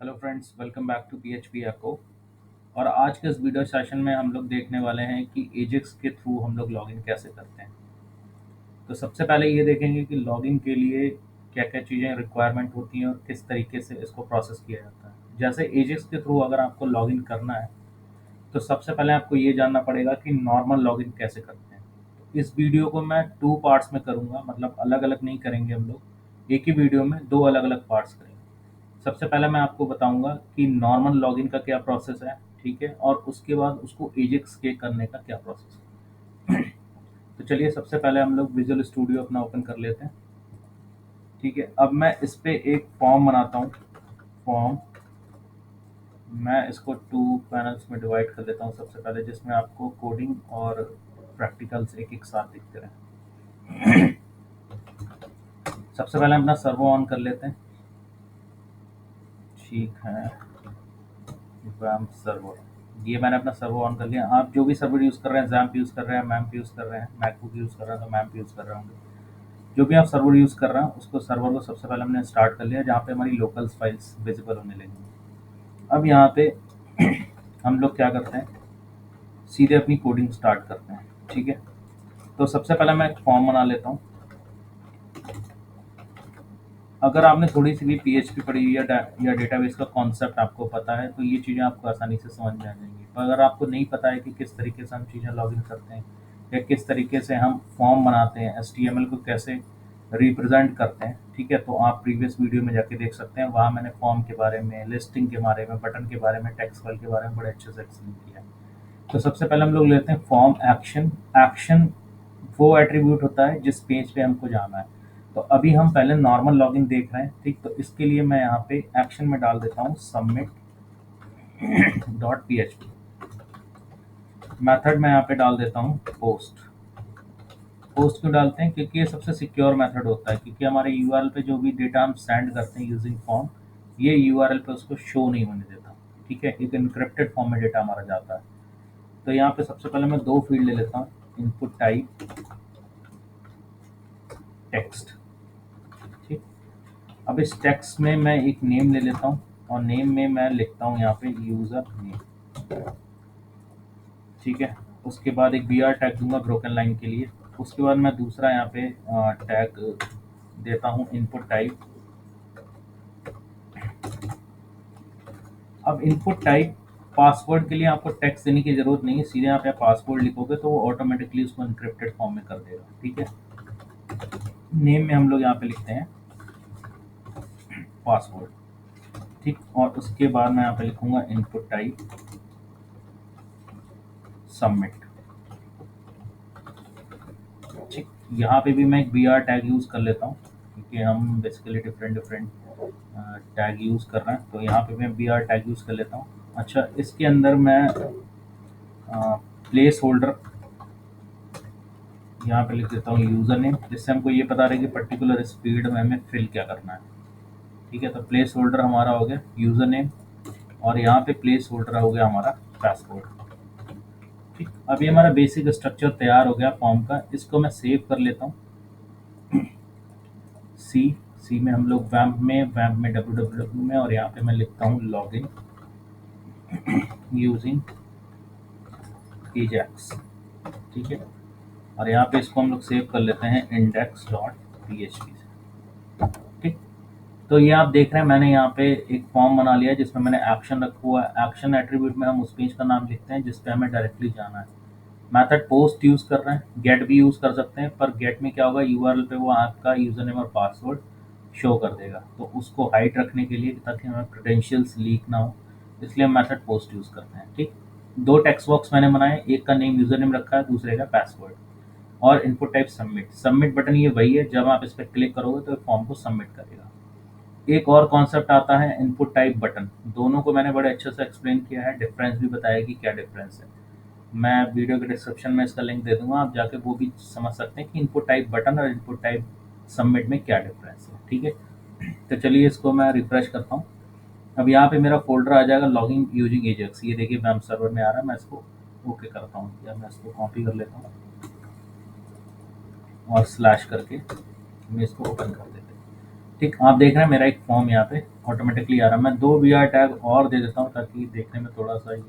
Hello friends, welcome back to PHP echo. और आज के इस वीडियो सेशन में हम लोग देखने वाले हैं कि एजेक्स के थ्रू हम लोग लॉगिन कैसे करते हैं। तो सबसे पहले ये देखेंगे कि लॉगिन के लिए क्या क्या चीज़ें रिक्वायरमेंट होती हैं और किस तरीके से इसको प्रोसेस किया जाता है। जैसे एजेक्स के थ्रू अगर आपको लॉगिन करना है तो सबसे पहले आपको ये जानना पड़ेगा कि नॉर्मल लॉगिन कैसे करते हैं। तो इस वीडियो को मैं टू पार्ट्स में करूँगा, मतलब अलग अलग नहीं करेंगे हम लोग, एक ही वीडियो में दो अलग अलग पार्ट्स करेंगे। सबसे पहले मैं आपको बताऊंगा कि नॉर्मल लॉगिन का क्या प्रोसेस है, ठीक है, और उसके बाद उसको एजेक्स के करने का क्या प्रोसेस है। तो चलिए सबसे पहले हम लोग विजुअल स्टूडियो अपना ओपन कर लेते हैं। ठीक है, अब मैं इस पे एक फॉर्म बनाता हूँ। फॉर्म मैं इसको टू पैनल्स में डिवाइड कर देता हूँ सबसे पहले, जिसमें आपको कोडिंग और प्रैक्टिकल्स एक एक साथ दिखते रहे। सबसे पहले अपना सर्वो ऑन कर लेते हैं। ठीक है, वैम्प सर्वर, ये मैंने अपना सर्वर ऑन कर लिया। आप जो भी सर्वर यूज़ कर रहे हैं, जैम्प यूज़ कर रहे हैं, मैम्प यूज़ कर रहे हैं, मैकबुक यूज़ कर रहे हैं तो मैम्प यूज़ कर रहे होंगे। जो भी आप सर्वर यूज़ कर रहे हैं उसको, सर्वर को सबसे पहले हमने स्टार्ट कर लिया, जहाँ पे हमारी लोकल्स फाइल्स विजिबल होने लगेंगी। अब यहाँ पे हम लोग क्या करते हैं, सीधे अपनी कोडिंग स्टार्ट करते हैं। ठीक है, तो सबसे पहले मैं एक फॉर्म बना लेता हूँ। अगर आपने थोड़ी सी भी पीएचपी पढ़ी हुई या डेटाबेस का कॉन्सेप्ट आपको पता है तो ये चीज़ें आपको आसानी से समझ में आ जाएंगी। पर अगर आपको नहीं पता है कि किस तरीके से हम चीज़ें लॉगिन करते हैं या किस तरीके से हम फॉर्म बनाते हैं, एचटीएमएल को कैसे रिप्रेजेंट करते हैं, ठीक है, तो आप प्रीवियस वीडियो में जाके देख सकते हैं। वहाँ मैंने फॉर्म के बारे में, लिस्टिंग के बारे में, बटन के बारे में, टेक्स्ट फाइल के बारे में बड़े अच्छे से एक्सप्लेन किया है। तो सबसे पहले हम लोग लेते हैं फॉर्म एक्शन। एक्शन वो एट्रीब्यूट होता है जिस पेज पे हमको जाना है। तो अभी हम पहले नॉर्मल लॉगिन देख रहे हैं, ठीक, तो इसके लिए मैं यहाँ पे एक्शन में डाल देता हूँ submit dot P H P. Method में यहाँ पे डाल देता हूँ पोस्ट। पोस्ट क्यों डालते हैं, क्योंकि ये सबसे सिक्योर मेथड होता है, क्योंकि हमारे यूआरएल पे जो भी डेटा हम सेंड करते हैं यूजिंग फॉर्म, ये यूआरएल पे उसको शो नहीं होने देता। ठीक है, एक इनक्रिप्टेड फॉर्म में डेटा हमारा जाता है। तो यहाँ पे सबसे पहले मैं दो फील्ड ले लेता हूँ, इनपुट टाइप, टेक्स्ट। ठीक, अब इस टेक्स्ट में मैं एक नेम ले लेता हूँ और नेम में मैं लिखता हूँ यहाँ पे यूज़र नेम। ठीक है, उसके बाद एक बी आर टैग दूंगा ब्रोकन लाइन के लिए। उसके बाद मैं दूसरा यहाँ पे टैग देता हूँ इनपुट टाइप। अब इनपुट टाइप पासवर्ड के लिए आपको टेक्स्ट देने की ज़रूरत नहीं है, सीधे यहाँ पे पासवर्ड लिखोगे तो वो ऑटोमेटिकली उसको इनक्रिप्टेड फॉर्म में कर देगा। ठीक है, नेम में हम लोग यहाँ पे लिखते हैं पासवर्ड। ठीक, और उसके बाद मैं यहाँ पे लिखूंगा इनपुट टाइप सबमिट। ठीक, यहाँ पे भी मैं एक बी आर टैग यूज़ कर लेता हूँ, क्योंकि हम basically different different tag use कर रहे हैं, तो यहाँ पे मैं बी आर टैग यूज़ कर लेता हूँ। अच्छा, इसके अंदर मैं प्लेस होल्डर यहाँ पे लिख देता हूँ यूज़र नेम, जिससे हमको ये पता रहे कि पर्टिकुलर स्पीड में हमें फिल क्या करना है। ठीक है, तो प्लेस होल्डर हमारा हो गया यूज़र नेम, और यहाँ पे प्लेस होल्डर हो गया हमारा पासवर्ड। ठीक, अभी हमारा बेसिक स्ट्रक्चर तैयार हो गया फॉर्म का। इसको मैं सेव कर लेता हूँ। सी सी में हम लोग वैम्प में www में, और यहाँ पे मैं लिखता हूँ लॉगिन यूजिंग एजैक्स। ठीक है, और यहाँ पे इसको हम लोग सेव कर लेते हैं index dot P H P से। ठीक, तो ये आप देख रहे हैं मैंने यहाँ पे एक फॉर्म बना लिया है जिसमें मैंने एक्शन रखा हुआ है। एक्शन एट्रीब्यूट में हम उस पेज का नाम लिखते हैं जिस पे हमें डायरेक्टली जाना है। मेथड पोस्ट यूज़ कर रहे हैं, गेट भी यूज़ कर सकते हैं, पर गेट में क्या होगा, यूआरएल पे वो आपका यूज़र नेम और पासवर्ड शो कर देगा, तो उसको हाइड रखने के लिए, ताकि हमें क्रेडेंशियल्स लीक ना हो, इसलिए हम मेथड पोस्ट यूज़ करते हैं। ठीक, दो टेक्स्ट बॉक्स मैंने बनाए, एक का नेम यूज़र नेम रखा है, दूसरे का पासवर्ड, और input type submit. Submit button ये वही है, जब आप इस पर क्लिक करोगे तो फॉर्म को सबमिट करेगा। एक और कॉन्सेप्ट आता है इनपुट टाइप बटन। दोनों को मैंने बड़े अच्छे से एक्सप्लेन किया है, डिफरेंस भी बताया कि क्या डिफरेंस है। मैं वीडियो के डिस्क्रिप्शन में इसका लिंक दे दूंगा, आप जाके वो भी समझ सकते हैं कि इनपुट टाइप बटन और इनपुट टाइप सबमिट में क्या डिफरेंस है। ठीक है, तो चलिए इसको मैं रिफ्रेश करता हूँ। अब यहाँ पे मेरा फोल्डर आ जाएगा लॉगिंग यूजिंग एजेक्स। ये देखिए मैम सर्वर में आ रहा है, मैं इसको ओके करता हूँ, या मैं इसको कॉपी कर लेता हूँ और स्लैश करके मैं इसको ओपन कर देते हैं। ठीक, आप देख रहे हैं मेरा एक फॉर्म यहाँ पे ऑटोमेटिकली आ रहा है। मैं 2 br टैग और दे देता हूँ ताकि देखने में थोड़ा सा ये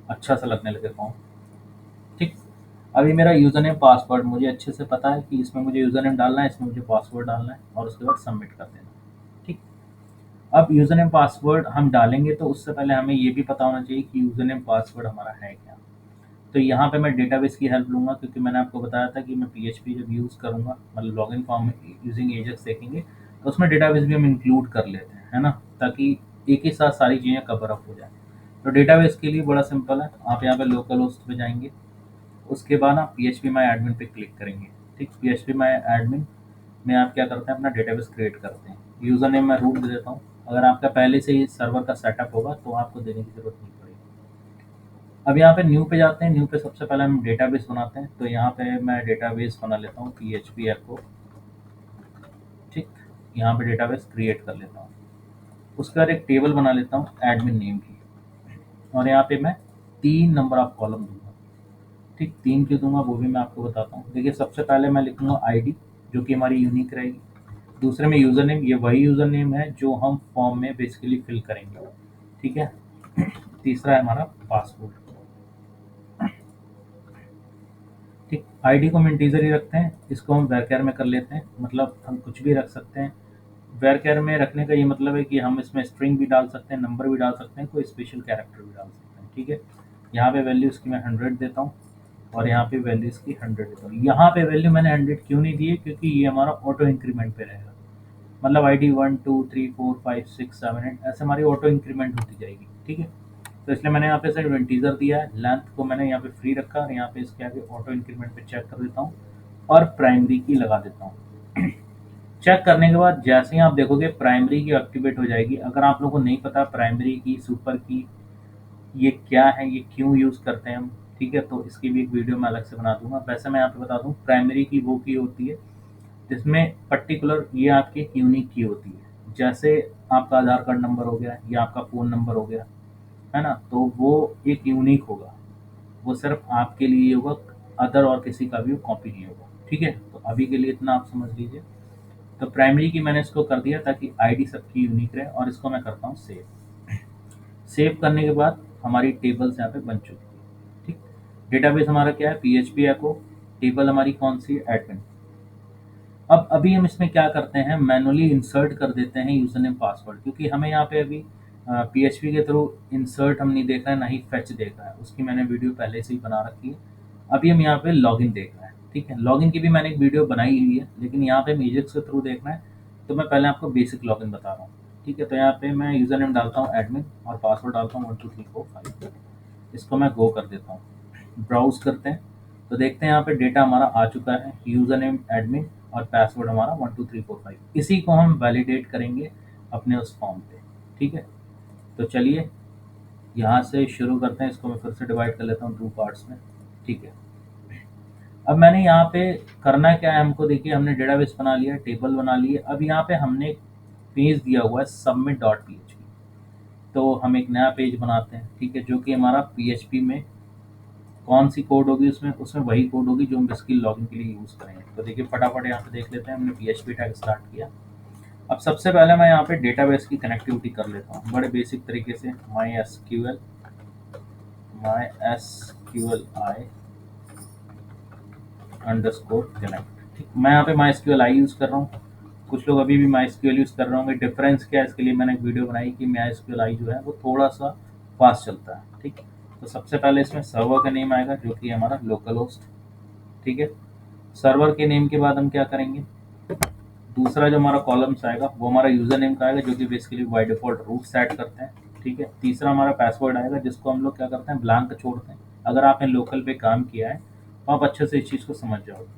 अच्छा सा लगने लगे फॉर्म। ठीक, अभी मेरा यूज़र नेम पासवर्ड मुझे अच्छे से पता है कि इसमें मुझे यूज़र नेम डालना है, इसमें मुझे पासवर्ड डालना है और उसके बाद सबमिट कर देना। ठीक, अब यूज़र नेम पासवर्ड हम डालेंगे तो उससे पहले हमें ये भी पता होना चाहिए कि यूज़र नेम पासवर्ड हमारा है क्या। तो यहाँ पे मैं डेटाबेस की हेल्प लूँगा क्योंकि मैंने आपको बताया था कि मैं पीएचपी जब यूज़ करूँगा, मतलब लॉगिन फॉर्म यूजिंग एजेक्स देखेंगे तो उसमें डेटाबेस भी हम इंक्लूड कर लेते हैं, है ना, ताकि एक ही साथ सारी चीज़ें कवर अप हो जाए। तो डेटाबेस के लिए बड़ा सिंपल है, आप यहाँ पे लोकल होस्ट पे जाएंगे, उसके बाद आप PHP माई एडमिन पे क्लिक करेंगे। ठीक, PHP माई एडमिन में आप क्या करते हैं, अपना डेटाबेस क्रिएट करते हैं। यूज़र नेम मैं रूट दे देता हूँ। अगर आपका पहले से ही सर्वर का सेटअप होगा तो आपको देने की ज़रूरत नहीं पड़ेगी। अब यहाँ पे न्यू पे जाते हैं। न्यू पे सबसे पहले हम डेटाबेस बनाते हैं, तो यहाँ पे मैं डेटाबेस बना लेता हूँ PHP एको। ठीक, यहाँ पे डेटाबेस क्रिएट कर लेता हूँ। उसके बाद एक टेबल बना लेता हूँ एडमिन नेम की, और यहाँ पे मैं 3 नंबर ऑफ कॉलम दूंगा। ठीक, 3 क्यों दूंगा वो भी मैं आपको बताता हूँ। देखिए, सबसे पहले मैं लिखूंगा आईडी जो कि हमारी यूनिक रहेगी। दूसरे में यूज़र नेम, ये वही यूज़र नेम है जो हम फॉर्म में बेसिकली फिल करेंगे। ठीक है, तीसरा है हमारा पासवर्ड। ठीक, आईडी को हम इंटीजर ही रखते हैं, इसको हम वैरचर में कर लेते हैं, मतलब हम कुछ भी रख सकते हैं। वैरचर में रखने का ये मतलब है कि हम इसमें स्ट्रिंग भी डाल सकते हैं, नंबर भी डाल सकते हैं, कोई स्पेशल कैरेक्टर भी डाल सकते हैं। ठीक है, यहाँ पे वैल्यू इसकी मैं 100 देता हूँ और यहाँ पे वैल्यू इसकी 100 देता हूँ। यहाँ पे वैल्यू मैंने 100 क्यों नहीं दी है, क्योंकि ये हमारा ऑटो इंक्रीमेंट पे रहेगा, मतलब आईडी 1 2 3 4 5 6 7 8 ऐसे हमारी ऑटो इंक्रीमेंट होती जाएगी। ठीक है, तो इसलिए मैंने यहाँ पे सिर्फ इंटीजर दिया है। लेंथ को मैंने यहाँ पे फ्री रखा और यहाँ पे इसके आगे ऑटो इंक्रीमेंट पे चेक कर देता हूँ और प्राइमरी की लगा देता हूँ। चेक करने के बाद जैसे ही आप देखोगे प्राइमरी की एक्टिवेट हो जाएगी। अगर आप लोगों को नहीं पता प्राइमरी की, सुपर की ये क्या है, ये क्यों यूज़ करते हैं हम, ठीक है, तो इसकी भी एक वीडियो मैं अलग से बना दूंगा। वैसे मैं यहाँ पे बता दूँ, प्राइमरी की वो की होती है जिसमें पर्टिकुलर ये आपकी एक यूनिक की होती है। जैसे आपका आधार कार्ड नंबर हो गया या आपका फ़ोन नंबर हो गया, है ना, तो वो एक यूनिक होगा, वो सिर्फ आपके लिए होगा, अदर और किसी का भी वो कॉपी नहीं होगा। ठीक है, तो अभी के लिए इतना आप समझ लीजिए। तो प्राइमरी की मैंने इसको कर दिया ताकि आईडी सबकी यूनिक रहे, और इसको मैं करता हूँ सेव। सेव करने के बाद हमारी टेबल्स यहाँ पे बन चुकी है। ठीक, डेटाबेस हमारा क्या है, PHP एको। टेबल हमारी कौन सी है, एडमिन। अब अभी हम इसमें क्या करते हैं, मैनुअली इंसर्ट कर देते हैं यूजर नेम पासवर्ड, क्योंकि हमें यहाँ पे अभी PHP के थ्रू इंसर्ट हम नहीं देख रहे हैं, ना ही फेच देख रहा है, उसकी मैंने वीडियो पहले से ही बना रखी है। अभी हम यहाँ पे लॉगिन देख रहे हैं। ठीक है, लॉगिन की भी मैंने एक वीडियो बनाई हुई है, लेकिन यहाँ पे मेजिक्स के थ्रू देखना है तो मैं पहले आपको बेसिक लॉगिन बता रहा हूँ। ठीक है, तो यहाँ पे मैं यूज़र नेम डालता हूँ एडमिन और पासवर्ड डालता हूँ 1 2 3 4 5। इसको मैं गो कर देता हूँ, ब्राउज करते हैं तो देखते हैं यहाँ पे डेटा हमारा आ चुका है, यूज़र नेम एडमिन और पासवर्ड हमारा 1 2 3 4 5। इसी को हम वैलिडेट करेंगे अपने उस फॉर्म पे। ठीक है, तो चलिए यहाँ से शुरू करते हैं। इसको मैं फिर से डिवाइड कर लेता हूँ 2 पार्ट्स में। ठीक है, अब मैंने यहाँ पे करना क्या है हमको, देखिए हमने डेटाबेस बना लिया, टेबल बना लिए। अब यहाँ पे हमने पेज दिया हुआ है submit.php, तो हम एक नया पेज बनाते हैं। ठीक है, जो कि हमारा PHP में कौन सी कोड होगी, उसमें उसमें वही कोड होगी जो हम इसकी लॉगिन के लिए यूज़ करेंगे। तो देखिए फटाफट यहाँ पे देख लेते हैं, हमने PHP टैग स्टार्ट किया। अब सबसे पहले मैं यहाँ पे डेटाबेस की कनेक्टिविटी कर लेता हूँ बड़े बेसिक तरीके से। MySQL underscore connect. ठीक, मैं यहाँ पे MySQL आई यूज़ कर रहा हूँ, कुछ लोग अभी भी MySQL यूज़ कर रहे होंगे। डिफरेंस क्या है, इसके लिए मैंने एक वीडियो बनाई कि MySQL आई जो है वो थोड़ा सा फास्ट चलता है। ठीक, तो सबसे पहले इसमें सर्वर का नेम आएगा जो कि हमारा लोकल होस्ट। ठीक है, सर्वर के नेम के बाद हम क्या करेंगे, दूसरा जो हमारा कॉलम्स आएगा वो हमारा यूज़र नेम का आएगा जो कि basically by default root set करते हैं। ठीक है, तीसरा हमारा पासवर्ड आएगा जिसको हम लोग क्या करते हैं, ब्लैंक छोड़ते हैं। अगर आपने लोकल पे काम किया है तो आप अच्छे से इस चीज़ को समझ जाओगे।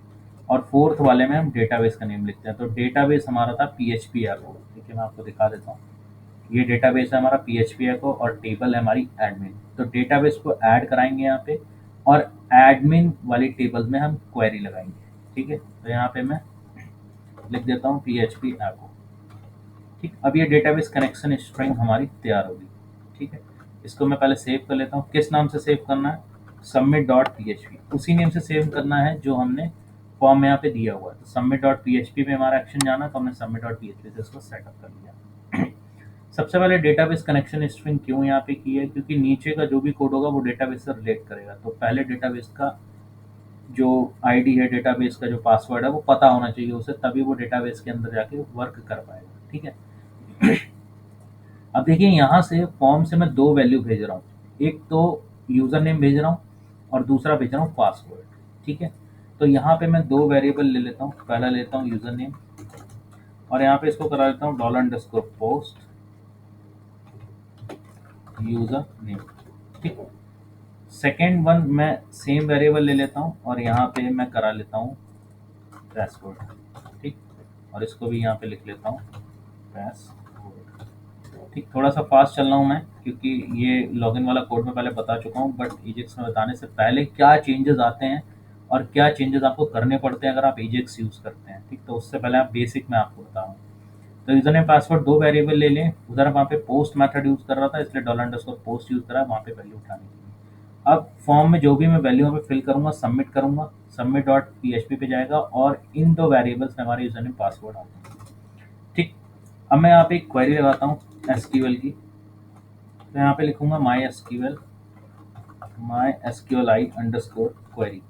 और फोर्थ वाले में हम डेटाबेस का नेम लिखते हैं। तो डेटाबेस हमारा था PHP एको। देखिए मैं आपको दिखा देता हूँ, ये डेटाबेस है हमारा PHP एको और टेबल है हमारी एडमिन। तो डेटाबेस को ऐड कराएंगे यहाँ पे और एडमिन वाली टेबल में हम क्वेरी लगाएंगे। ठीक है, तो यहाँ पे मैं लिख देता हूँ PHP एको। ठीक, अब ये डेटाबेस कनेक्शन स्ट्रिंग हमारी तैयार होगी। ठीक है, इसको मैं पहले सेव कर लेता हूँ। किस नाम से सेव करना है, submit.php, उसी नेम से सेव करना है जो हमने फॉर्म में यहाँ पे दिया हुआ है। तो submit.php में हमारा एक्शन जाना, तो हमने submit.php से इसको सेटअप कर लिया। सबसे पहले डेटाबेस कनेक्शन स्ट्रिंग क्यों यहाँ पे की है, क्योंकि नीचे का जो भी कोड होगा वो डेटाबेस से रिलेट करेगा। तो पहले डेटाबेस का जो आईडी है, डेटाबेस का जो पासवर्ड है वो पता होना चाहिए उसे, तभी वो डेटाबेस के अंदर जाके वर्क कर पाएगा। ठीक है। अब देखिए यहाँ से फॉर्म से मैं दो वैल्यू भेज रहा हूँ, एक तो यूज़र नेम भेज रहा हूँ और दूसरा भेज रहा हूँ पासवर्ड। ठीक है। तो यहाँ पे मैं दो वेरिएबल ले लेता हूँ, पहला लेता हूँ यूज़र नेम और यहाँ पे इसको करा लेता हूँ $_post यूज़र नेम। ठीक। सेकेंड वन मैं सेम वेरिएबल ले लेता हूँ और यहाँ पे मैं करा लेता हूँ पासवर्ड। ठीक। और इसको भी यहाँ पे लिख लेता हूँ पासवर्ड। ठीक। थोड़ा सा फास्ट चल रहा हूँ मैं, क्योंकि ये लॉगिन वाला कोड मैं पहले बता चुका हूँ, बट एजेक्स में बताने से पहले क्या चेंजेस आते हैं और क्या चेंजेस आपको करने पड़ते हैं अगर आप एजेक्स यूज़ करते हैं। ठीक। तो उससे पहले आप बेसिक मैं आपको बता रहा हूँ। तो यूज़र नेम पासवर्ड दो वेरिएबल ले लें। उधर वहाँ पे पोस्ट मेथड यूज़ कर रहा था, इसलिए $_post यूज़ करा, वहाँ पे वैल्यू उठाने के लिए। अब फॉर्म में जो भी मैं वैल्यू यहाँ पे फिल करूँगा, सबमिट करूँगा, सबमिट डॉट PHP पे जाएगा और इन दो वेरिएबल्स में हमारे यूज़र नेम पासवर्ड आते हैं। ठीक। अब मैं यहाँ पे एक क्वेरी लगाता हूँ SQL की। तो यहाँ पे लिखूंगा mysqli_query।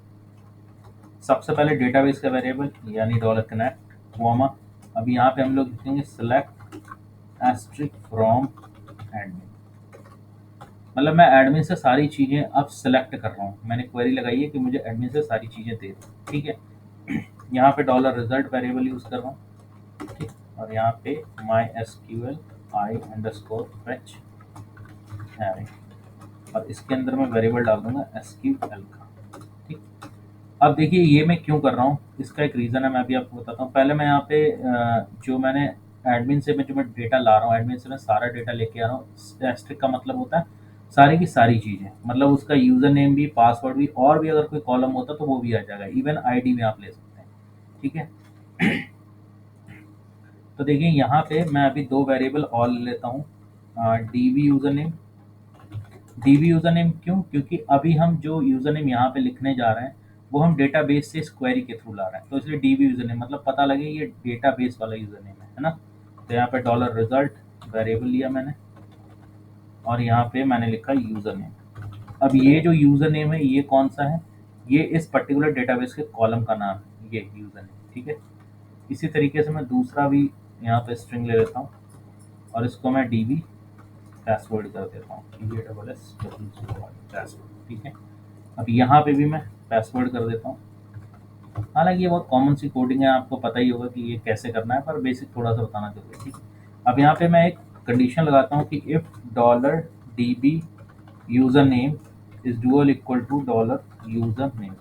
सबसे पहले डेटाबेस का वेरिएबल यानी $connect कॉमा। अब यहाँ पे हम लोग लिखेंगे select फ्रॉम एडमिन। मतलब मैं एडमिन से सारी चीज़ें अब सेलेक्ट कर रहा हूँ। मैंने क्वेरी लगाई है कि मुझे एडमिन से सारी चीज़ें दे दो। ठीक है। यहाँ पे $result वेरिएबल यूज़ कर रहा हूँ। ठीक। और यहाँ पे mysqli_fetch array और इसके अंदर मैं वेरिएबल डाल दूंगा SQL का। ठीक। अब देखिए ये मैं क्यों कर रहा हूँ, इसका एक रीज़न है, मैं अभी आपको बताता हूँ। पहले मैं यहाँ पे जो मैंने एडमिन से मैं जो मैं डेटा ला रहा हूँ, एडमिन से मैं सारा डेटा लेके आ रहा हूँ। एस्ट्रिक का मतलब होता है सारी की सारी चीज़ें, मतलब उसका यूज़र नेम भी, पासवर्ड भी, और भी अगर कोई कॉलम होता तो वो भी आ जाएगा, इवन आईडी में आप ले सकते हैं। ठीक है। तो देखिए यहाँ पे मैं अभी दो वेरिएबल और ले लेता हूँ, DB user name. DB user name क्यों, क्योंकि अभी हम जो यूज़र नेम यहाँ पे लिखने जा रहे हैं वो हम डेटाबेस से इस क्वेरी के थ्रू ला रहे हैं, तो इसलिए DB यूज़र नेम मतलब पता लगे ये डेटाबेस वाला यूज़र नेम है ना। तो यहाँ पे $result वेरिएबल लिया मैंने और यहाँ पे मैंने लिखा यूज़र नेम। अब ये जो यूज़र नेम है ये कौन सा है, ये इस पर्टिकुलर डेटाबेस के कॉलम का नाम है, ये यूज़र नेम। ठीक है। इसी तरीके से मैं दूसरा भी यहाँ पे स्ट्रिंग ले लेता हूँ और इसको मैं DB पासवर्ड कर देता हूँ, पासवर्ड। ठीक है। अब यहाँ पे भी मैं पासवर्ड कर देता हूँ। हालांकि ये बहुत कॉमन सी कोडिंग है, आपको पता ही होगा कि ये कैसे करना है, पर बेसिक थोड़ा सा बताना जरूरी है। ठीक है। अब यहाँ पे मैं एक कंडीशन लगाता हूँ कि if $DB user name is $=user name.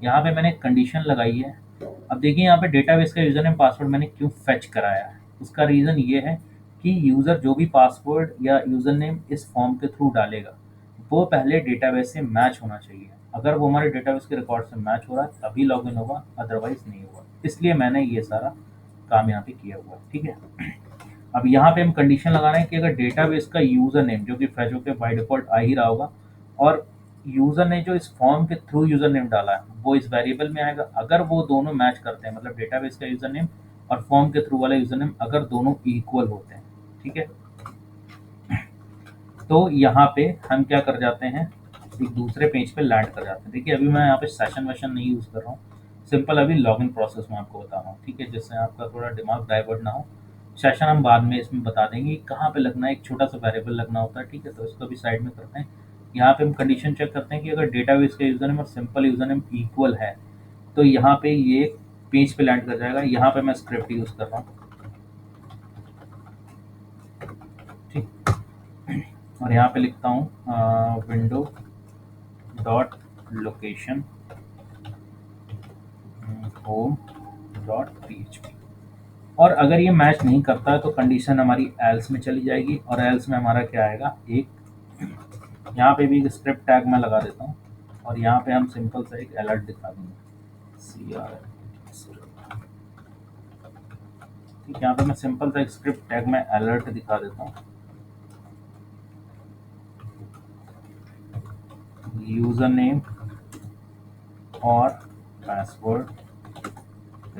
यहाँ पे मैंने एक कंडीशन लगाई है। अब देखिए यहाँ पे डेटाबेस का यूज़र नेम पासवर्ड मैंने क्यों फेच कराया है, उसका रीज़न ये है कि यूज़र जो भी पासवर्ड या यूज़र नेम इस फॉर्म के थ्रू डालेगा वो पहले डेटाबेस से मैच होना चाहिए। अगर वो हमारे डेटाबेस के रिकॉर्ड से मैच हो रहा है तभी लॉगिन होगा, अदरवाइज नहीं होगा। इसलिए मैंने ये सारा काम यहाँ पे किया हुआ है। ठीक है। अब यहाँ पे हम कंडीशन लगा रहे हैं कि अगर डेटाबेस का यूज़र नेम जो कि फेच होकर बाय डिफॉल्ट आ ही रहा होगा और यूज़र ने जो इस फॉर्म के थ्रू यूज़र नेम डाला है वो इस वेरिएबल में आएगा। अगर वो दोनों मैच करते हैं, मतलब डेटाबेस का यूज़र नेम और फॉर्म के थ्रू वाला यूज़र नेम अगर दोनों इक्वल होते हैं, ठीक है, तो यहाँ पे हम क्या कर जाते हैं, एक दूसरे पेज पे लैंड कर जाते हैं। देखिए अभी मैं यहाँ पे सेशन वेशन नहीं यूज़ कर रहा हूँ, सिंपल अभी लॉगिन प्रोसेस में आपको बता रहा हूँ। ठीक है। जिससे आपका थोड़ा दिमाग डाइवर्ट ना हो। सेशन हम बाद में इसमें बता देंगे कि कहाँ पे लगना है, एक छोटा सा वेरिएबल लगना होता है। ठीक है। तो इसको भी साइड में करते हैं। यहाँ पे हम कंडीशन चेक करते हैं कि अगर डेटाबेस का यूज़र नेम और सिंपल यूज़र नेम इक्वल है तो यहाँ पे ये पेज पे लैंड कर जाएगा। यहाँ पे मैं स्क्रिप्ट यूज़ कर रहा हूँ। ठीक। और यहाँ पे लिखता हूँ window dot location home dot PHP। और अगर ये मैच नहीं करता है तो कंडीशन हमारी एल्स में चली जाएगी और एल्स में हमारा क्या आएगा, एक यहाँ पे भी एक स्क्रिप्ट टैग मैं लगा देता हूँ और यहाँ पे हम सिंपल सा एक अलर्ट दिखा देंगे CRL। ठीक। यहाँ पे मैं सिंपल सा एक स्क्रिप्ट टैग में अलर्ट दिखा देता हूँ, यूजर नेम और password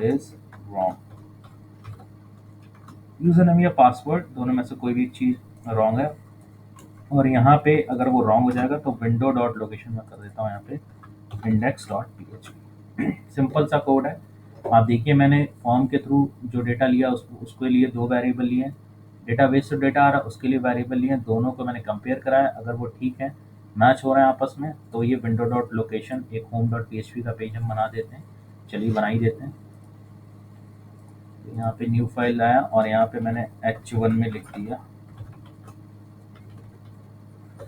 is wrong. User name या पासवर्ड दोनों में से कोई भी चीज़ रॉन्ग है। और यहाँ पे अगर वो रॉन्ग हो जाएगा तो विंडो डॉट लोकेशन में कर देता हूँ यहाँ पे इंडेक्स डॉट पी। सिंपल सा कोड है। आप देखिए मैंने फॉर्म के थ्रू जो डेटा लिया उसके लिए दो वेरिएबल लिए हैं, डेटाबेस से डेटा आ रहा है उसके लिए वेरिएबल लिए हैं, दोनों को मैंने कंपेयर कराया, अगर वो ठीक है मैच हो रहे हैं आपस में तो ये विंडो डॉट लोकेशन एक होम डॉट पी का पेज हम बना देते हैं। चलिए बना ही देते हैं। तो यहाँ पे न्यू फाइल लाया और यहाँ पे मैंने h1 में लिख दिया।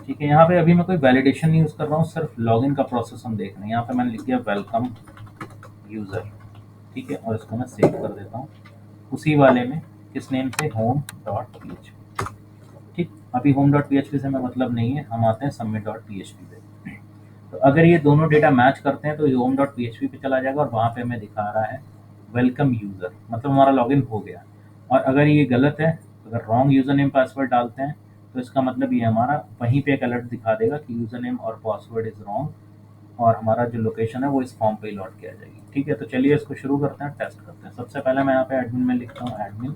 ठीक है, यहाँ पे अभी मैं कोई वैलिडेशन नहीं यूज़ कर रहा हूँ, सिर्फ लॉगिन का प्रोसेस हम देख रहे हैं। यहाँ पे मैंने लिख दिया वेलकम यूज़र। ठीक है, और इसको मैं सेव कर देता हूँ उसी वाले में, किस नेम से, होम डॉट पी। ठीक, अभी होम डॉट पी से हमें मतलब नहीं है, हम आते हैं सबमिट डॉट पी पे। तो अगर ये दोनों डेटा मैच करते हैं तो ये होम डॉट पी पे चला जाएगा और वहाँ पे हमें दिखा रहा है वेलकम यूज़र, मतलब हमारा लॉगिन हो गया। और अगर ये गलत है, अगर रॉन्ग यूज़र नेम पासवर्ड डालते हैं तो इसका मतलब ये हमारा वहीं पे एक अलर्ट दिखा देगा कि यूज़र नेम और पासवर्ड इज़ रॉन्ग और हमारा जो लोकेशन है वो इस फॉर्म पे ही लौट के आ जाएगी। ठीक है, तो चलिए इसको शुरू करते हैं, टेस्ट करते हैं। सबसे पहले मैं यहाँ पे एडमिन में लिखता हूँ एडमिन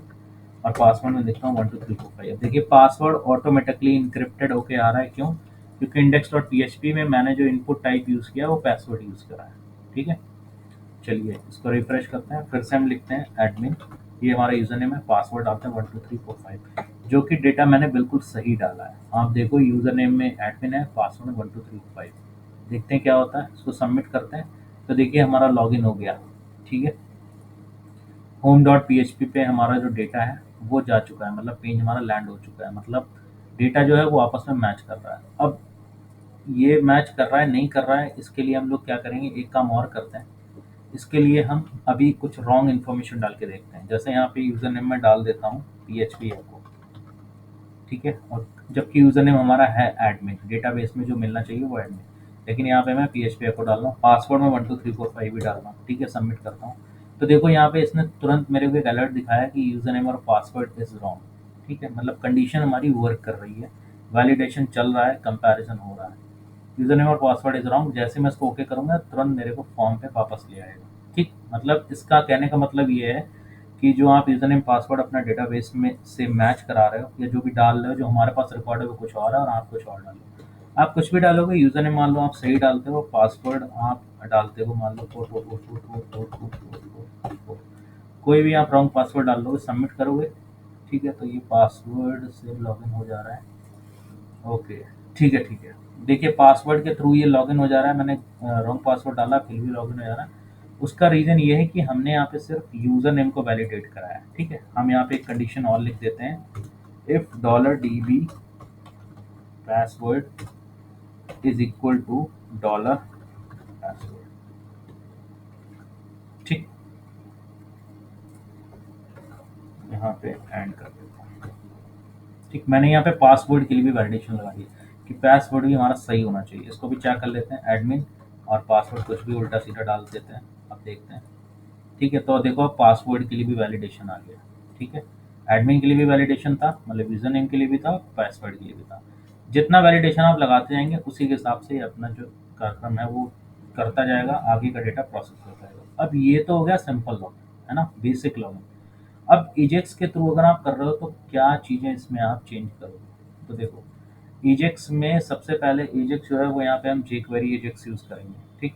और पासवर्ड में लिखता हूँ 12345। देखिए पासवर्ड ऑटोमेटिकली इंक्रिप्टेड होके आ रहा है, क्यों? क्योंकि इंडेक्स डॉट पी में मैंने जो इनपुट टाइप यूज़ किया वो पासवर्ड यूज़ करा है। ठीक है, चलिए इसको रिफ्रेश करते हैं, फिर से हम लिखते हैं एडमिन, ये हमारा यूज़र नेम है, पासवर्ड डालते हैं 12345, जो कि डेटा मैंने बिल्कुल सही डाला है। आप देखो यूज़र नेम में एडमिन है, पासवर्ड में 12345। देखते हैं क्या होता है, इसको सबमिट करते हैं तो देखिए हमारा लॉगिन हो गया। ठीक है, होम डॉट पी पे हमारा जो डेटा है वो जा चुका है, मतलब पेज हमारा लैंड हो चुका है, मतलब डेटा जो है वो आपस में मैच कर रहा है। अब ये मैच कर रहा है नहीं कर रहा है, इसके लिए हम लोग क्या करेंगे, एक काम और करते हैं। इसके लिए हम अभी कुछ रॉन्ग इन्फॉर्मेशन डाल के देखते हैं। जैसे यहाँ पे यूज़र नेम में डाल देता हूँ PHP को। ठीक है, और जबकि यूज़र नेम हमारा है एडमिन, डेटाबेस में जो मिलना चाहिए वो एडमिन, लेकिन यहाँ पे मैं PHP को डाल रहा हूँ, पासवर्ड में 12345 भी डाल रहा हूँ। ठीक है, सबमिट करता हूँ तो देखो यहाँ पे इसने तुरंत मेरे को एक अलर्ट दिखाया कि यूज़र नेम और पासवर्ड इज़ रॉन्ग। ठीक है, मतलब कंडीशन हमारी वर्क कर रही है, वैलिडेशन चल रहा है, कंपैरिजन हो रहा है। यूज़र नेम और पासवर्ड इज़ रॉन्ग, जैसे मैं इसको ओके करूँगा तुरंत मेरे को फॉर्म पे वापस ले आएगा। ठीक, मतलब इसका कहने का मतलब ये है कि जो आप यूज़र नेम पासवर्ड अपना डेटाबेस में से मैच करा रहे हो या जो भी डाल रहे हो, जो हमारे पास रिकॉर्ड है वो कुछ और है और आप कुछ और डाल रहे हो। आप कुछ भी डालोगे, यूज़र नेम मान लो आप सही डालते हो, पासवर्ड आप डालते हो मान लो 4444444444, कोई भी आप रॉन्ग पासवर्ड डाल दोगे, सबमिट करोगे। ठीक है, तो ये पासवर्ड से लॉगिन हो जा रहा है। ओके, ठीक है ठीक है। देखिए पासवर्ड के थ्रू ये लॉगिन हो जा रहा है, मैंने रॉन्ग पासवर्ड डाला फिर भी लॉगिन हो जा रहा है। उसका रीज़न ये है कि हमने यहाँ पे सिर्फ यूज़र नेम को वैलिडेट कराया है। ठीक है, हम यहाँ पे एक कंडीशन और लिख देते हैं, if $db password is equal to dollar password. ठीक, यहाँ पे एंड कर देता हूँ। ठीक, मैंने यहाँ पे पासवर्ड के लिए भी वैलिडेशन लगा दी कि पासवर्ड भी हमारा सही होना चाहिए। इसको भी चेक कर लेते हैं, एडमिन और पासवर्ड कुछ भी उल्टा सीधा डाल देते हैं, अब देखते हैं। ठीक है, तो देखो अब पासवर्ड के लिए भी वैलिडेशन आ गया। ठीक है, एडमिन के लिए भी वैलिडेशन था, मतलब यूजर नेम के लिए भी था, पासवर्ड के लिए भी था। जितना वैलिडेशन आप लगाते जाएंगे उसी के हिसाब से अपना जो कार्यक्रम है वो करता जाएगा, आगे का डेटा प्रोसेस होता जाएगा। अब ये तो हो गया सिंपल लॉगिन, है ना, बेसिक लॉगिन। अब इजेक्स के थ्रू अगर आप कर रहे हो तो क्या चीज़ें इसमें आप चेंज करोगे, तो देखो इजेक्स में सबसे पहले इजेक्स जो है वो यहाँ पे हम jQuery इजेक्स यूज़ करेंगे। ठीक,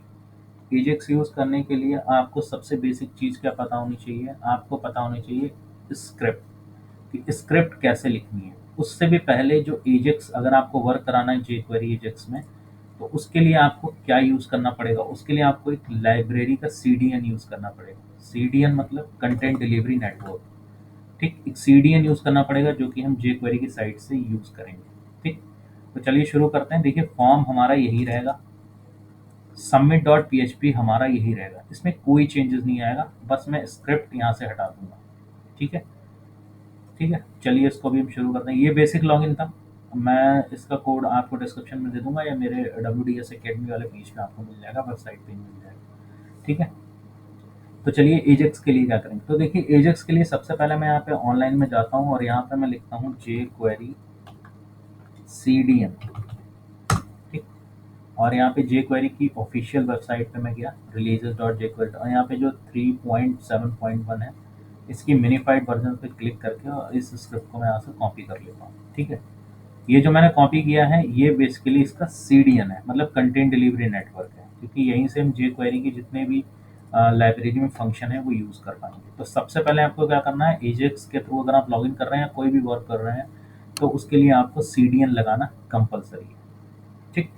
एजेक्स यूज़ करने के लिए आपको सबसे बेसिक चीज़ क्या पता होनी चाहिए, आपको पता होनी चाहिए स्क्रिप्ट, कि स्क्रिप्ट कैसे लिखनी है। उससे भी पहले जो एजेक्स अगर आपको वर्क कराना है jQuery एजेक्स में, तो उसके लिए आपको क्या यूज़ करना पड़ेगा, उसके लिए आपको एक लाइब्रेरी का CDN यूज़ करना पड़ेगा। CDN मतलब कंटेंट डिलीवरी नेटवर्क। ठीक, एक CDN यूज़ करना पड़ेगा जो कि हम jQuery की साइट से यूज़ करेंगे। ठीक, तो चलिए शुरू करते हैं। देखिए फॉर्म हमारा यही रहेगा, सबमिट डॉट पी हमारा यही रहेगा, इसमें कोई चेंजेस नहीं आएगा, बस मैं स्क्रिप्ट यहाँ से हटा दूंगा। ठीक है, ठीक है, चलिए इसको भी हम शुरू करते हैं। ये बेसिक लॉगिन था, मैं इसका कोड आपको डिस्क्रिप्शन में दे दूंगा या मेरे WDS Academy वाले पेज पे आपको मिल जाएगा, वेबसाइट पे मिल जाएगा। ठीक है, तो चलिए एजेक्स के लिए क्या करेंगे, तो देखिए एजेक्स के लिए सबसे पहले मैं यहाँ पे ऑनलाइन में जाता हूँ और यहाँ पे मैं लिखता हूँ jQuery CDN। ठीक, और यहाँ पे jQuery की ऑफिशियल वेबसाइट पे मैं गया, releases.jQuery, और यहाँ पे जो 3.7.1 है इसकी मिनीफाइड वर्जन पे क्लिक करके और इस स्क्रिप्ट को मैं यहाँ से कॉपी कर लेता हूँ। ठीक है, ये जो मैंने कॉपी किया है ये बेसिकली इसका CDN है, मतलब कंटेंट डिलीवरी नेटवर्क है, क्योंकि यहीं से हम jQuery के जितने भी लाइब्रेरी में फंक्शन है वो यूज़ कर पाएंगे। तो सबसे पहले आपको क्या करना है, एजेक्स के थ्रू अगर आप लॉगिन कर रहे हैं या कोई भी वर्क कर रहे हैं तो उसके लिए आपको CDN लगाना कंपलसरी है। ठीक,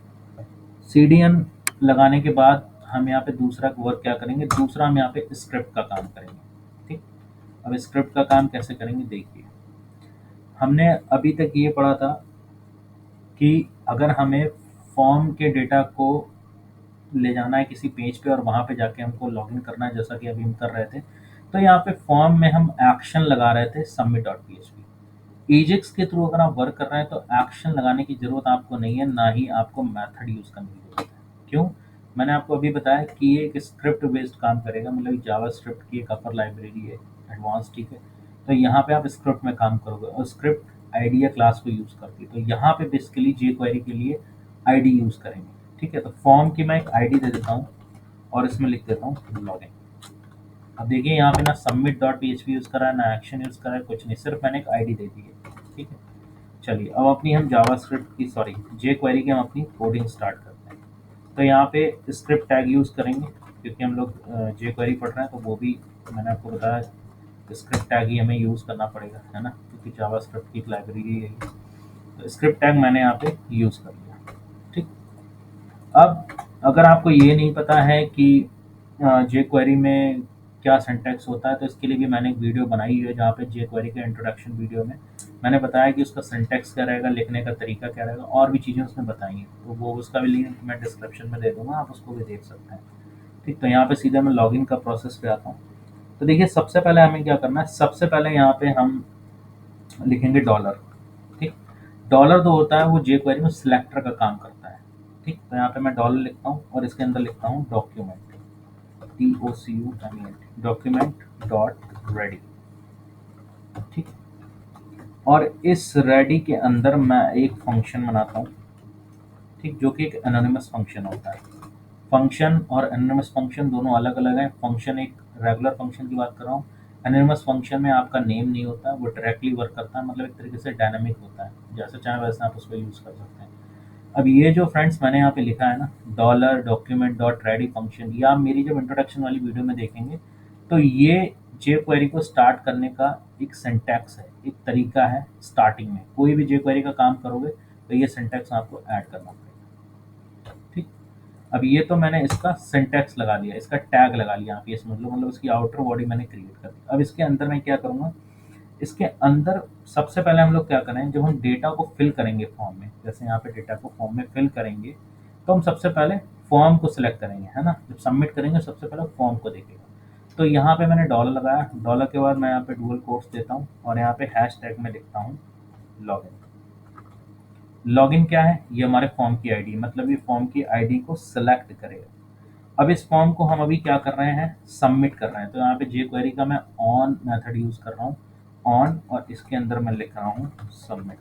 CDN लगाने के बाद हम यहाँ पे दूसरा वर्क क्या करेंगे, दूसरा हम यहाँ पे स्क्रिप्ट का काम करेंगे। ठीक, अब स्क्रिप्ट का काम कैसे करेंगे देखिए। हमने अभी तक ये पढ़ा था कि अगर हमें फॉर्म के डेटा को ले जाना है किसी पेज पे और वहाँ पे जाके हमको लॉगिन करना है, जैसा कि अभी हम कर रहे थे, तो यहाँ पे फॉर्म में हम एक्शन लगा रहे थे submit.php। एजेक्स के थ्रू अगर आप वर्क कर रहे हैं तो एक्शन लगाने की ज़रूरत आपको नहीं है, ना ही आपको मेथड यूज़ करने की ज़रूरत है। क्यों? मैंने आपको अभी बताया कि ये एक स्क्रिप्ट बेस्ड काम करेगा, मतलब जावा स्क्रिप्ट की एक अपर लाइब्रेरी है, एडवांस। ठीक है, तो यहाँ पे आप स्क्रिप्ट में काम करोगे और स्क्रिप्ट आईडी या क्लास को यूज़ करती है, तो यहाँ पे बेसिकली jQuery के लिए आईडी यूज़ करेंगे। ठीक है, तो फॉर्म की मैं एक आईडी दे देता हूँ और इसमें लिख देता हूँ लॉगिन। अब देखिए यहाँ पे ना submit.php यूज़ करा है, ना एक्शन यूज़ करा है, कुछ नहीं, सिर्फ मैंने एक आईडी दे दी है। ठीक है, चलिए अब अपनी हम जावास्क्रिप्ट की सॉरी jQuery की हम अपनी कोडिंग स्टार्ट करते हैं। तो यहाँ पे स्क्रिप्ट टैग यूज़ करेंगे, क्योंकि हम लोग jQuery पढ़ रहे हैं, तो वो भी मैंने आपको बताया स्क्रिप्ट टैग ही हमें यूज़ करना पड़ेगा, है ना, क्योंकि जावास्क्रिप्ट की एक लाइब्रेरी है। तो स्क्रिप्ट टैग मैंने यहाँ पे यूज़ कर लिया। ठीक, अब अगर आपको ये नहीं पता है कि jQuery में क्या सिंटैक्स होता है, तो इसके लिए भी मैंने एक वीडियो बनाई है, जहाँ पे jQuery के इंट्रोडक्शन वीडियो में मैंने बताया कि उसका सिंटैक्स क्या रहेगा, लिखने का तरीका क्या रहेगा, और भी चीज़ें उसमें बताई हैं। तो वो उसका भी लिंक मैं डिस्क्रिप्शन में दे दूँगा, आप उसको भी देख सकते हैं। ठीक, तो यहाँ पे सीधे मैं लॉगिन का प्रोसेस पे आता हूँ। तो देखिए सबसे पहले हमें क्या करना है, सबसे पहले यहाँ पे हम लिखेंगे डॉलर। ठीक, डॉलर जो होता है वो jQuery में सिलेक्टर का काम करता है। ठीक, तो यहाँ पे मैं डॉलर लिखता हूँ और इसके अंदर लिखता हूँ document, DOCUMENT, document dot ready. ठीक, और इस रेडी के अंदर मैं एक फंक्शन बनाता हूँ। ठीक, जो कि एक एनोनिमस फंक्शन होता है। फंक्शन और एनोनिमस फंक्शन दोनों अलग अलग हैं। फंक्शन एक रेगुलर फंक्शन की बात कर रहा हूँ, एनोनिमस फंक्शन में आपका नेम नहीं होता, वो डायरेक्टली वर्क करता है, मतलब एक तरीके से डायनामिक होता है, जैसे चाहे वैसे आप उसको यूज़ कर सकते हैं। अब ये जो फ्रेंड्स मैंने यहाँ पे लिखा है ना, dollar document dot ready function, ये आप मेरी जब इंट्रोडक्शन वाली वीडियो में देखेंगे तो ये jQuery को स्टार्ट करने का एक सिंटैक्स है, एक तरीका है। स्टार्टिंग में कोई भी jQuery का काम करोगे तो ये सिंटैक्स आपको ऐड करना पड़ेगा। ठीक, अब ये तो मैंने इसका सिंटैक्स लगा लिया, इसका टैग लगा लिया, आप ये समझ लो, मतलब इसकी आउटर बॉडी मैंने क्रिएट कर दी। अब इसके अंदर मैं क्या करूँगा, इसके अंदर सबसे पहले हम लोग क्या करें, जब हम डेटा को फिल करेंगे फॉर्म में, जैसे यहाँ पे डेटा को फॉर्म में फिल करेंगे, तो हम सबसे पहले फॉर्म को सिलेक्ट करेंगे, है ना, जब सबमिट करेंगे सबसे पहले फॉर्म को देखेगा। तो यहाँ पे मैंने डॉलर लगाया, डॉलर के बाद मैं यहाँ पे डुअल कोट्स देता हूँ और यहाँ पे हैश टैग में लिखता हूँ लॉगिन। लॉगिन क्या है, ये हमारे फॉर्म की आईडी, मतलब ये फॉर्म की आईडी को सिलेक्ट करेगा। अब इस फॉर्म को हम अभी क्या कर रहे हैं, सबमिट कर रहे हैं। तो यहाँ पे jQuery का मैं ऑन मेथड यूज़ कर रहा हूँ, ऑन, और इसके अंदर मैं लिख रहा हूँ सबमिट।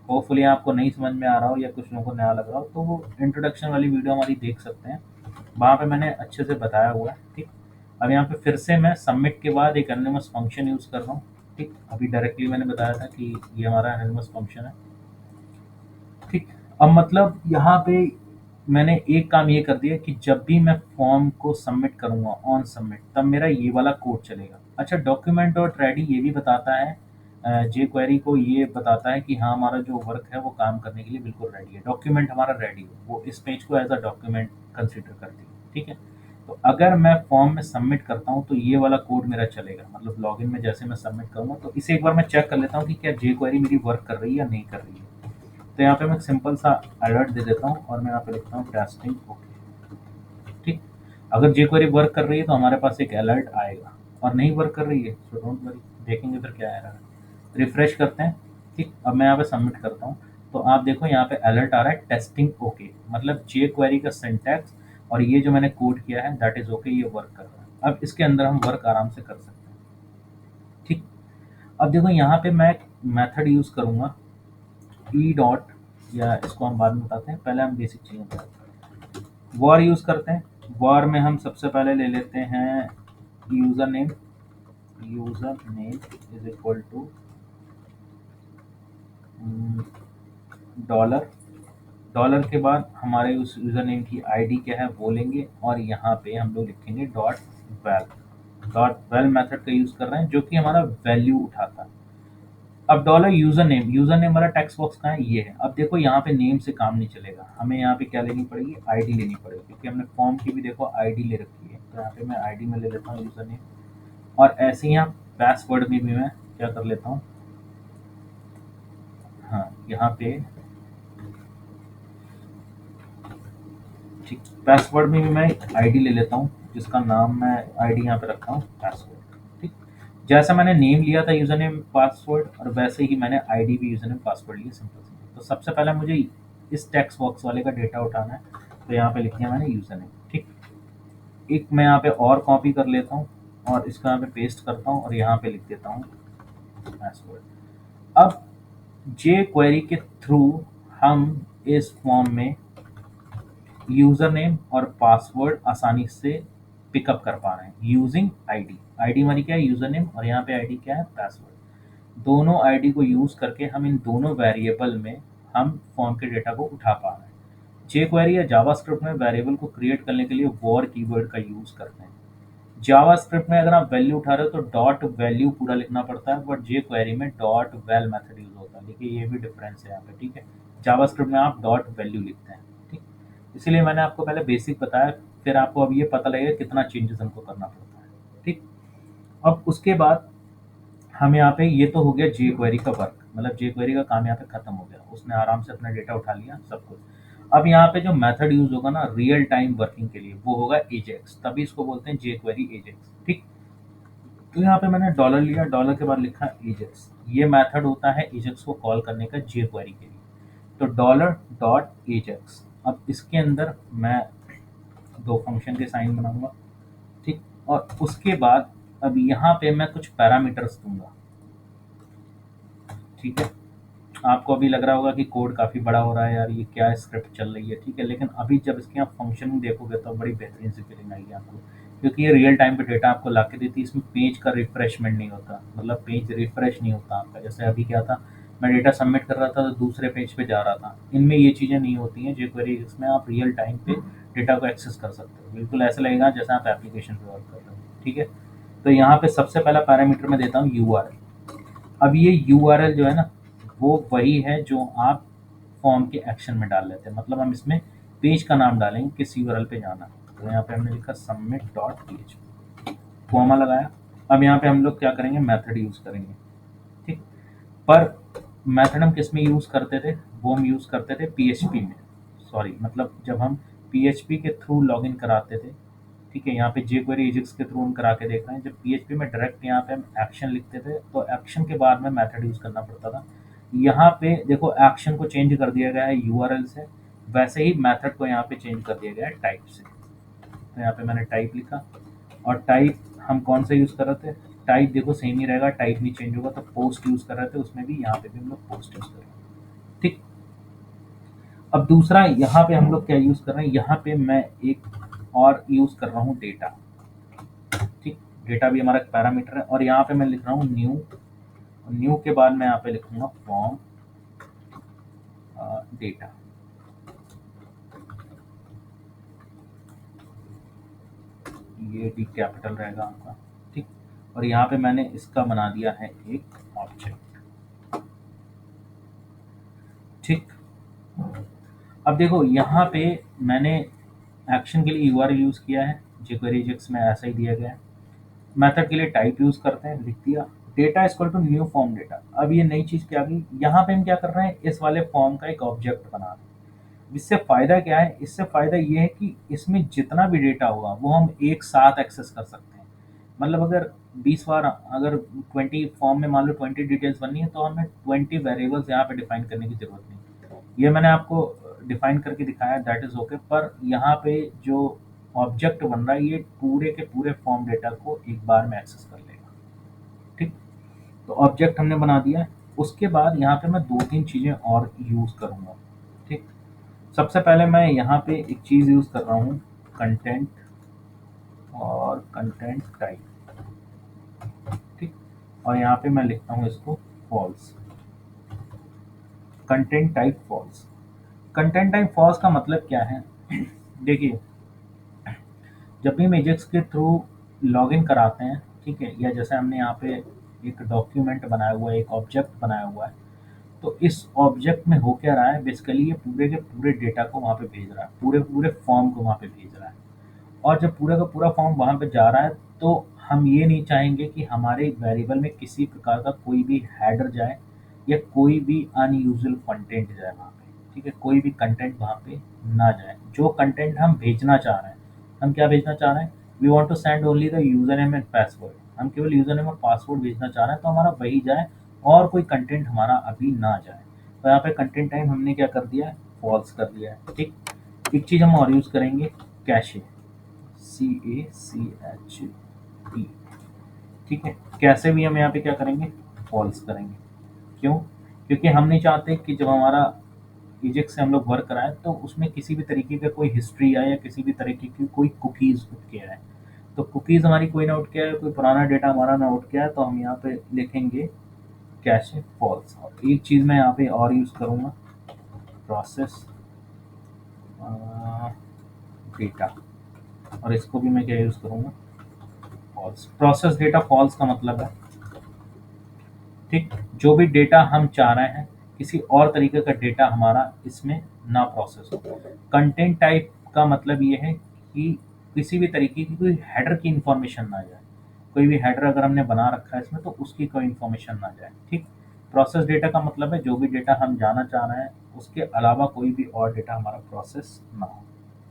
होपफुली आपको नहीं समझ में आ रहा हो या कुछ लोगों को नया लग रहा हो तो वो इंट्रोडक्शन वाली वीडियो हमारी देख सकते हैं, वहाँ पे मैंने अच्छे से बताया हुआ है। ठीक, अब यहाँ पे फिर से मैं सबमिट के बाद एक एनोनिमस फंक्शन यूज़ कर रहा हूँ। ठीक, अभी डायरेक्टली मैंने बताया था कि ये हमारा एनोनिमस फंक्शन है। ठीक, अब मतलब यहाँ पे मैंने एक काम ये कर दिया कि जब भी मैं फॉर्म को सबमिट करूँगा ऑन सबमिट, तब मेरा ये वाला कोड चलेगा। अच्छा, डॉक्यूमेंट डॉट रेडी ये भी बताता है, jQuery को ये बताता है कि हाँ हमारा जो वर्क है वो काम करने के लिए बिल्कुल रेडी है, डॉक्यूमेंट हमारा रेडी है, वो इस पेज को एज अ डॉक्यूमेंट कंसिडर करती है। ठीक है, तो अगर मैं फॉर्म में सबमिट करता हूँ तो ये वाला कोड मेरा चलेगा, मतलब लॉगिन में जैसे मैं सबमिट करूँगा तो इसे एक बार मैं चेक कर लेता हूँ कि क्या jQuery मेरी वर्क कर रही है या नहीं कर रही है। तो यहाँ पे मैं सिंपल सा अलर्ट दे देता हूँ और मैं यहाँ पे लिखता हूँ टेस्टिंग ओके। ठीक, अगर jQuery वर्क कर रही है तो हमारे पास एक अलर्ट आएगा, और नहीं वर्क कर रही है तो डोंट वरी, देखेंगे फिर क्या आएगा। रिफ्रेश करते हैं। ठीक, अब मैं यहाँ पे सबमिट करता हूँ तो आप देखो यहाँ पे अलर्ट आ रहा है टेस्टिंग ओके, मतलब jQuery का सिंटैक्स और ये जो मैंने कोड किया है दैट इज ओके, ये वर्क कर रहा है। अब इसके अंदर हम वर्क आराम से कर सकते हैं। ठीक, अब देखो यहाँ पे मैं मेथड यूज करूंगा ई डॉट, या इसको हम बाद में बताते हैं, पहले हम बेसिक चीज़ें बताते हैं। वॉर यूज़ करते हैं। वॉर में हम सबसे पहले ले लेते हैं username, username is equal to dollar, dollar के बाद हमारे उस यूज़र नेम की आईडी क्या है वो लेंगे, और यहाँ पे हम लोग लिखेंगे डॉट वेल मेथड का यूज़ कर रहे हैं जो कि हमारा वैल्यू उठाता है। अब डॉलर यूज़र नेम वाला टेक्स्ट बॉक्स कहाँ है, ये है। अब देखो यहाँ पे नेम से काम नहीं चलेगा, हमें यहाँ पे क्या लेनी पड़ेगी, आईडी लेनी पड़ेगी, क्योंकि हमने फॉर्म की भी देखो आईडी ले रखी है। तो यहाँ पे मैं आईडी में ले लेता हूँ यूज़र नेम, और ऐसे ही यहाँ पासवर्ड में भी मैं क्या कर लेता हूँ, हाँ यहाँ पे ठीक पासवर्ड में भी मैं आईडी ले लेता हूँ, जिसका नाम मैं आईडी यहाँ पे रखता हूँ पासवर्ड। ठीक, जैसा मैंने नेम लिया था यूज़र नेम पासवर्ड, और वैसे ही मैंने आईडी भी यूज़र नेम पासवर्ड लिया, सिंपल सिंपल। तो सबसे पहले मुझे इस टेक्स्ट बॉक्स वाले का डेटा उठाना है, तो यहाँ पे लिख दिया मैंने यूज़र नेम। ठीक, एक मैं यहाँ पे और कॉपी कर लेता हूँ और इसको यहाँ पे पेस्ट करता हूँ और यहाँ पे लिख देता हूँ पासवर्ड। अब जे क्वेरी के थ्रू हम इस फॉर्म में यूजर नेम और पासवर्ड आसानी से पिकअप कर पा रहे हैं यूजिंग आईडी। आईडी हमारी क्या है, यूजर नेम, और यहाँ पे आईडी क्या है, पासवर्ड। दोनों आईडी को यूज करके हम इन दोनों वेरिएबल में हम फॉर्म के डेटा को उठा पा रहे हैं। जेक्वेरी या जावास्क्रिप्ट में वेरिएबल को क्रिएट करने के लिए वॉर कीवर्ड का यूज करते हैं। जावास्क्रिप्ट में अगर आप वैल्यू उठा रहे हो तो डॉट वैल्यू पूरा लिखना पड़ता है, बट जेक्वेरी में डॉट वेल मेथड यूज होता है। देखिए ये भी डिफरेंस है यहाँ पे। ठीक है, जावास्क्रिप्ट में आप डॉट वैल्यू लिखते हैं। ठीक, इसीलिए मैंने आपको पहले बेसिक बताया, फिर आपको अब ये पता लगेगा कितना चेंजेस हमको करना पड़ता है। ठीक, अब उसके बाद हम यहाँ पे, ये तो हो गया जे क्वेरी का वर्क, मतलब जे क्वेरी का काम यहाँ पे खत्म हो गया, उसने आराम से अपना डेटा उठा लिया सब कुछ। अब यहाँ पे जो मेथड यूज होगा ना रियल टाइम वर्किंग के लिए, वो होगा एजेक्स, तभी इसको बोलते हैं जे क्वेरी एजेक्स। ठीक, तो यहाँ पे मैंने डॉलर लिया, डॉलर के बाद लिखा एजेक्स, ये मेथड होता है एजेक्स को कॉल करने का जे क्वेरी के लिए। तो डॉलर डॉट एजेक्स, अब इसके अंदर मैं दो फंक्शन के साइन बनाऊंगा। ठीक, और उसके बाद अब यहाँ पे मैं कुछ पैरामीटर्स दूंगा। ठीक है, आपको अभी लग रहा होगा कि कोड काफ़ी बड़ा हो रहा है यार, ये क्या स्क्रिप्ट चल रही है। ठीक है, लेकिन अभी जब इसकी आप फंक्शनिंग देखोगे तो बड़ी बेहतरीन सी फीलिंग आएगी आपको, क्योंकि ये रियल टाइम पे डेटा आपको ला के देती है। इसमें पेज का रिफ्रेशमेंट नहीं होता, मतलब पेज रिफ्रेश नहीं होता आपका। जैसे अभी क्या था, मैं डेटा सबमिट कर रहा था तो दूसरे पेज पे जा रहा था, इनमें ये चीज़ें नहीं होती हैं jQuery, इसमें आप रियल टाइम पे डेटा को एक्सेस कर सकते हो। बिल्कुल ऐसा लगेगा जैसे आप एप्लीकेशन पे वर्क कर रहे हो। ठीक है, तो यहाँ पे सबसे पहला पैरामीटर मैं देता हूँ URL। अब ये URL जो है ना, वो वही है जो आप फॉर्म के एक्शन में डाल लेते हैं, मतलब हम इसमें पेज का नाम डालेंगे किस URL पे जाना है। तो यहाँ पे हमने लिखा सबमिट डॉट php, कॉमा लगाया। अब यहाँ पे हम लोग क्या करेंगे, मेथड यूज करेंगे। ठीक, पर मेथड हम किस में यूज करते थे, वो हम यूज करते थे PHP में, सॉरी मतलब जब हम PHP के थ्रू लॉगिन कराते थे। ठीक है, यहाँ पे jQuery एजेक्स के थ्रू हम करा के देख रहे हैं। जब PHP में डायरेक्ट यहाँ पे हम एक्शन लिखते थे तो एक्शन के बाद में मेथड यूज करना पड़ता था। यहाँ पे देखो एक्शन को चेंज कर दिया गया है URL से, वैसे ही मेथड को यहाँ पे चेंज कर दिया गया है टाइप से। तो यहाँ पे मैंने टाइप लिखा, और टाइप हम कौन सा यूज कर रहे थे, टाइप देखो सेम ही रहेगा, टाइप नहीं चेंज होगा। तो पोस्ट यूज कर रहे थे, उसमें भी यहाँ पे भी हम लोग पोस्ट यूज कर रहे हैं। ठीक, अब दूसरा यहाँ पे हम लोग क्या यूज कर रहे हैं, यहाँ पे मैं एक और यूज कर रहा हूँ डेटा। ठीक, डेटा भी हमारा एक पैरामीटर है, और यहाँ पे मैं लिख रहा हूँ न्यू, न्यू के बाद मैं यहाँ पे लिखूंगा फॉर्म डेटा। ये डी कैपिटल रहेगा आपका। ठीक, और यहाँ पे मैंने इसका बना दिया है एक ऑब्जेक्ट। ठीक, अब देखो यहाँ पे मैंने एक्शन के लिए URL यूज किया है, jQuery एजेक्स में ऐसा ही दिया गया है। मेथड के लिए टाइप यूज करते हैं, लिख दिया data equal to new form data. अब ये नई चीज क्या आ गई, यहाँ पे हम क्या कर रहे हैं, इस वाले फॉर्म का एक ऑब्जेक्ट बना रहे हैं। इससे फायदा क्या है, इससे फायदा ये है कि इसमें जितना भी डेटा होगा वो हम एक साथ एक्सेस कर सकते हैं। मतलब अगर 20 बार, अगर 20 फॉर्म में मान लो 20 डिटेल्स बननी है, तो हमें 20 वेरिएबल्स यहाँ पे डिफाइन करने की जरूरत नहीं। ये मैंने आपको डिफाइन करके दिखाया, दैट इज ओके। पर यहाँ पे जो ऑब्जेक्ट बन रहा है, ये पूरे के पूरे फॉर्म डेटा को एक बार में एक्सेस कर लेगा। ठीक, तो ऑब्जेक्ट हमने बना दिया है। उसके बाद यहाँ पे मैं दो तीन चीजें और यूज करूंगा। ठीक, सबसे पहले मैं यहाँ पे एक चीज यूज कर रहा हूँ, कंटेंट और कंटेंट टाइप। ठीक, और यहाँ पे मैं लिखता हूँ इसको false. Content type false. Content type false का मतलब क्या है? देखिए, जब भी हम एजेक्स के थ्रू लॉगिन कराते हैं, ठीक है, या जैसे हमने यहाँ पे एक डॉक्यूमेंट बनाया हुआ है, एक ऑब्जेक्ट बनाया हुआ है, तो इस ऑब्जेक्ट में हो क्या रहा है, बेसिकली ये पूरे के पूरे डेटा को वहाँ पे भेज रहा है, पूरे पूरे फॉर्म को वहाँ पे भेज रहा है। और जब पूरा का पूरा फॉर्म वहाँ पे जा रहा है, तो हम ये नहीं चाहेंगे कि हमारे वेरिएबल में किसी प्रकार का कोई भी हेडर जाए या कोई भी अनयूजुअल कंटेंट जाए वहाँ पे, ठीक है, कोई भी कंटेंट वहाँ पे ना जाए। जो कंटेंट हम भेजना चाह रहे हैं, हम क्या भेजना चाह रहे हैं, we want to send only the username and password, हम केवल यूजर नेम और पासवर्ड भेजना चाह रहे हैं, तो हमारा वही जाए और कोई कंटेंट हमारा अभी ना जाए। तो यहाँ पे कंटेंट टाइम हमने क्या कर दिया है, फॉल्स कर दिया है। ठीक, एक चीज़ हम और यूज़ करेंगे, कैशे, CACHE, ठीक है, कैसे भी हम यहाँ पे क्या करेंगे, फॉल्स करेंगे। क्यों? क्योंकि हम नहीं चाहते कि जब हमारा एजेक्स से हम लोग वर्क कराएं तो उसमें किसी भी तरीके का कोई हिस्ट्री आए या किसी भी तरीके की कोई कुकीज़ उठ के आए। तो कुकीज़ हमारी कोई ना उठ के आए, कोई पुराना डेटा हमारा ना उठ के आए, तो हम यहाँ पे लिखेंगे कैशे फॉल्स। और एक चीज़ मैं यहाँ पे और यूज़ करूँगा, प्रोसेस डेटा, और इसको भी मैं क्या यूज़ करूँगा, फॉल्स। प्रोसेस डेटा फॉल्स का मतलब है, ठीक, जो भी डेटा हम चाह रहे हैं किसी और तरीके का डेटा हमारा इसमें ना प्रोसेस हो। कंटेंट टाइप का मतलब ये है कि किसी भी तरीके की कोई हेडर की इंफॉर्मेशन ना जाए, कोई भी हेडर अगर हमने बना रखा है इसमें तो उसकी कोई इंफॉर्मेशन ना जाए। ठीक, प्रोसेस डेटा का मतलब है जो भी डेटा हम जाना चाह रहे हैं उसके अलावा कोई भी और डेटा हमारा प्रोसेस ना हो।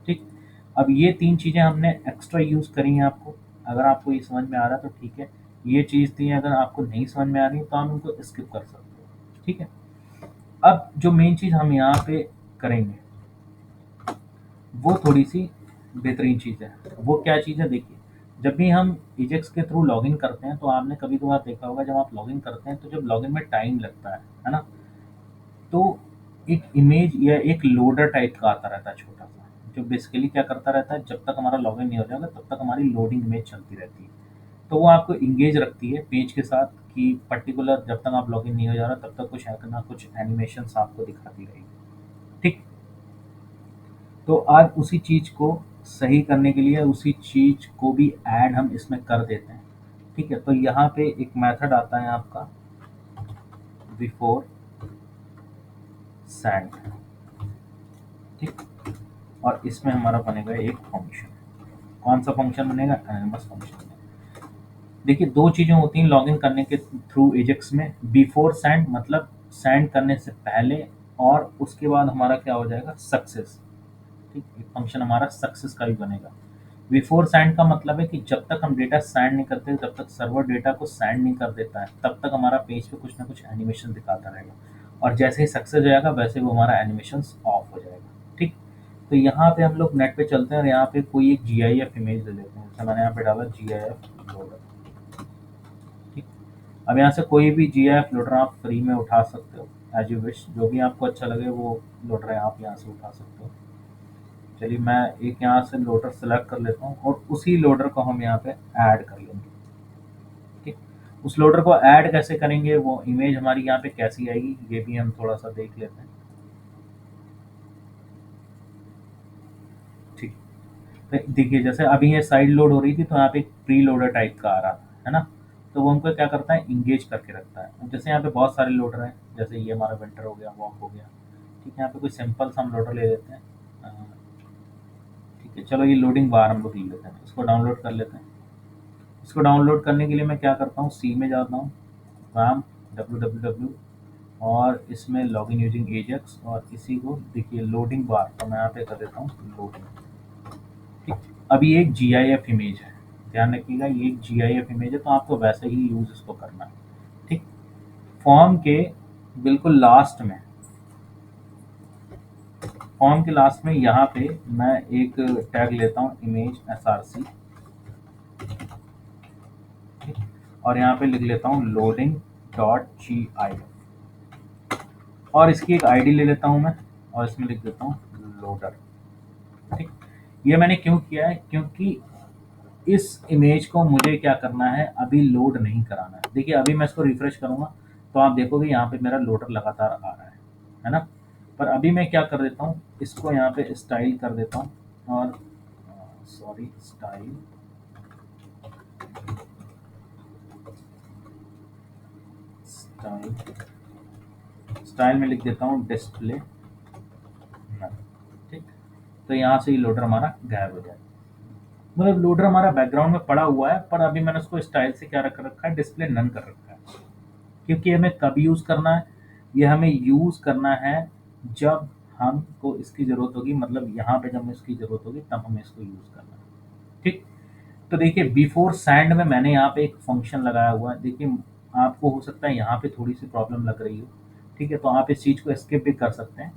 ठीक, अब ये तीन चीज़ें हमने एक्स्ट्रा यूज़ करी हैं आपको। अगर आपको ये समझ में आ रहा है तो ठीक है, ये चीज़ थी, अगर आपको नहीं समझ में आ रही तो हम उनको स्किप कर सकते हो। ठीक है, अब जो मेन चीज़ हम यहाँ पे करेंगे वो थोड़ी सी बेहतरीन चीज़ है। वो क्या चीज़ है, देखिए, जब भी हम एजेक्स के थ्रू लॉगिन करते हैं तो आपने कभी कभार देखा होगा, जब आप लॉगिन करते हैं तो जब लॉगिन में टाइम लगता है ना, तो एक इमेज या एक लोडर टाइप का आता रहता है छोटा सा, जो बेसिकली क्या करता रहता है, जब तक हमारा लॉगिन नहीं हो जाएगा तब तक हमारी लोडिंग इमेज चलती रहती है। तो वो आपको इंगेज रखती है पेज के साथ कि पर्टिकुलर जब तक आप लॉगिन नहीं हो जा रहा तब तक कुछ ना कुछ एनिमेशंस आपको दिखाती रहेगी। ठीक, तो आज उसी चीज़ को सही करने के लिए उसी चीज़ को भी ऐड हम इसमें कर देते हैं। ठीक है, तो यहाँ पे एक मेथड आता है आपका बिफोर सैंड। ठीक, और इसमें हमारा बनेगा एक फंक्शन। कौन सा फंक्शन बनेगा, एनिमस फंक्शन। देखिए, दो चीज़ें होती हैं लॉगिन करने के थ्रू एजेक्स में, बिफोर सैंड मतलब सैंड करने से पहले, और उसके बाद हमारा क्या हो जाएगा, सक्सेस। ठीक, एक फंक्शन हमारा सक्सेस का भी बनेगा। बिफोर सैंड का मतलब है कि जब तक हम डेटा सैंड नहीं करते, जब तक सर्वर डेटा को सैंड नहीं कर देता है, तब तक हमारा पेज पे कुछ ना कुछ एनिमेशन दिखाता रहेगा, और जैसे ही सक्सेस हो जाएगा वैसे वो हमारा एनिमेशन ऑफ हो जाएगा। ठीक, तो यहाँ पे हम लोग नेट पे चलते हैं और यहाँ पे कोई एक GIF इमेज ले लेते हैं, जैसे मैंने यहाँ पे डाला GIF लोडर। ठीक, अब यहाँ से कोई भी GIF लोडर आप फ्री में उठा सकते हो, एज यू विश, जो भी आपको अच्छा लगे वो लोडर है आप यहाँ से उठा सकते हो। चलिए, मैं एक यहाँ से लोडर सेलेक्ट कर लेता हूँ और उसी लोडर को हम यहाँ पे ऐड कर लेंगे। ठीक, उस लोडर को ऐड कैसे करेंगे, वो इमेज हमारी यहाँ पे कैसी आएगी, ये भी हम थोड़ा सा देख लेते हैं। ठीक, तो देखिए, जैसे अभी ये साइड लोड हो रही थी तो यहाँ पे एक प्री लोडर टाइप का आ रहा था, है ना, तो वो हमको क्या करता है, इंगेज करके रखता है। अब जैसे यहाँ पे बहुत सारे लोडर हैं, जैसे ये हमारा विंटर हो गया, वॉक हो गया। ठीक है, यहाँ पे कोई सिंपल सा हम लोडर ले लेते हैं। ठीक है, चलो ये लोडिंग बार हम लोग ले लेते हैं, इसको डाउनलोड कर लेते हैं। इसको डाउनलोड करने के लिए मैं क्या करता हूँ, सी में जाता हूँ, राम www, और इसमें लॉगिन यूजिंग एजेक्स, और इसी को देखिए लोडिंग बार, तो मैं यहाँ पे कर देता हूँ लोडिंग। ठीक, अभी एक GIF इमेज है, ध्यान रखिएगा ये एक GIF इमेज है, तो आपको वैसे ही यूज़ इसको करना है। ठीक, फॉर्म के बिल्कुल लास्ट में, फॉर्म के लास्ट में यहाँ पे मैं एक टैग लेता हूँ, इमेज SRC। और यहाँ पे लिख लेता हूँ लोडिंग डॉट GIF, और इसकी एक आईडी ले लेता हूँ मैं, और इसमें लिख देता हूँ लोडर। ठीक, ये मैंने क्यों किया है, क्योंकि इस इमेज को मुझे क्या करना है, अभी लोड नहीं कराना है। देखिए, अभी मैं इसको रिफ्रेश करूँगा तो आप देखोगे यहाँ पे मेरा लोडर लगातार आ रहा है। है ना। पर अभी मैं क्या कर देता हूँ, इसको यहाँ पे स्टाइल कर देता हूँ, और सॉरी, स्टाइल, स्टाइल, स्टाइल में लिख देता हूँ डिस्प्ले नल। ठीक, तो यहाँ से ही लोडर हमारा गायब हो जाएगा। मतलब लोडर हमारा बैकग्राउंड में पड़ा हुआ है, पर अभी मैंने उसको स्टाइल से क्या रख रखा है, डिस्प्ले नन कर रखा है। क्योंकि हमें कब यूज़ करना है, ये हमें यूज़ करना है जब हमको इसकी ज़रूरत होगी, मतलब यहाँ पे जब हमें इसकी ज़रूरत होगी तब हमें इसको यूज़ करना है। ठीक, तो देखिए बिफोर सैंड में मैंने यहाँ पे एक फंक्शन लगाया हुआ है। देखिए आपको हो सकता है यहाँ पे थोड़ी सी प्रॉब्लम लग रही हो, ठीक है, तो आप इस चीज़ को स्किप भी कर सकते हैं।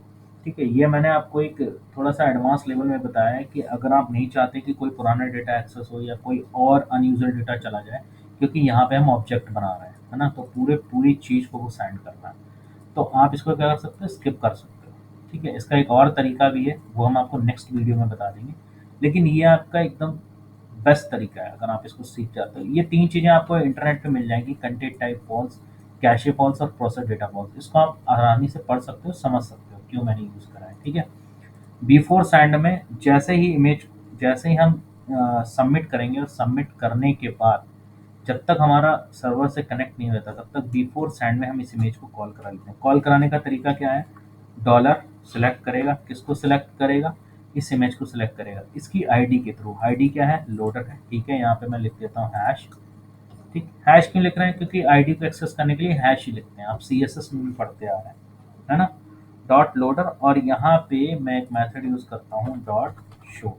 ठीक है, ये मैंने आपको एक थोड़ा सा एडवांस लेवल में बताया है कि अगर आप नहीं चाहते कि कोई पुराना डेटा एक्सेस हो या कोई और अनयूजर डेटा चला जाए, क्योंकि यहाँ पे हम ऑब्जेक्ट बना रहे हैं, है ना, तो पूरी चीज़ को वो सेंड करना है, तो आप इसको क्या कर सकते हो, स्किप कर सकते हो। ठीक है, इसका एक और तरीका भी है, वो हम आपको नेक्स्ट वीडियो में बता देंगे, लेकिन ये आपका एकदम बेस्ट तरीका है अगर आप इसको सीख जाते हो। ये 3 चीज़ें आपको इंटरनेट पे मिल जाएँगी, content type false, cache false और प्रोसेस डेटा फॉल्स। इसको आप आसानी से पढ़ सकते हो, समझ सकते हो क्यों मैंने यूज़ करा है, ठीक है। बिफोर सेंड में जैसे ही हम सबमिट करेंगे, और सबमिट करने के बाद जब तक हमारा सर्वर से कनेक्ट नहीं होता तब तक बिफोर सेंड में हम इस इमेज को कॉल करा लेते हैं। कॉल कराने का तरीका क्या है, डॉलर सेलेक्ट करेगा, किसको सेलेक्ट करेगा, इस इमेज को सिलेक्ट करेगा इसकी आईडी के थ्रू। आईडी क्या है, लोडर है, ठीक है, यहाँ पे मैं लिख देता हूँ हैश। ठीक, हैश क्यों लिख रहे हैं, क्योंकि आईडी को एक्सेस करने के लिए हैश ही लिखते हैं, आप सीएसएस में भी पढ़ते आ रहे हैं, है ना। डॉट लोडर, और यहाँ पे मैं एक मेथड यूज करता हूँ डॉट शो,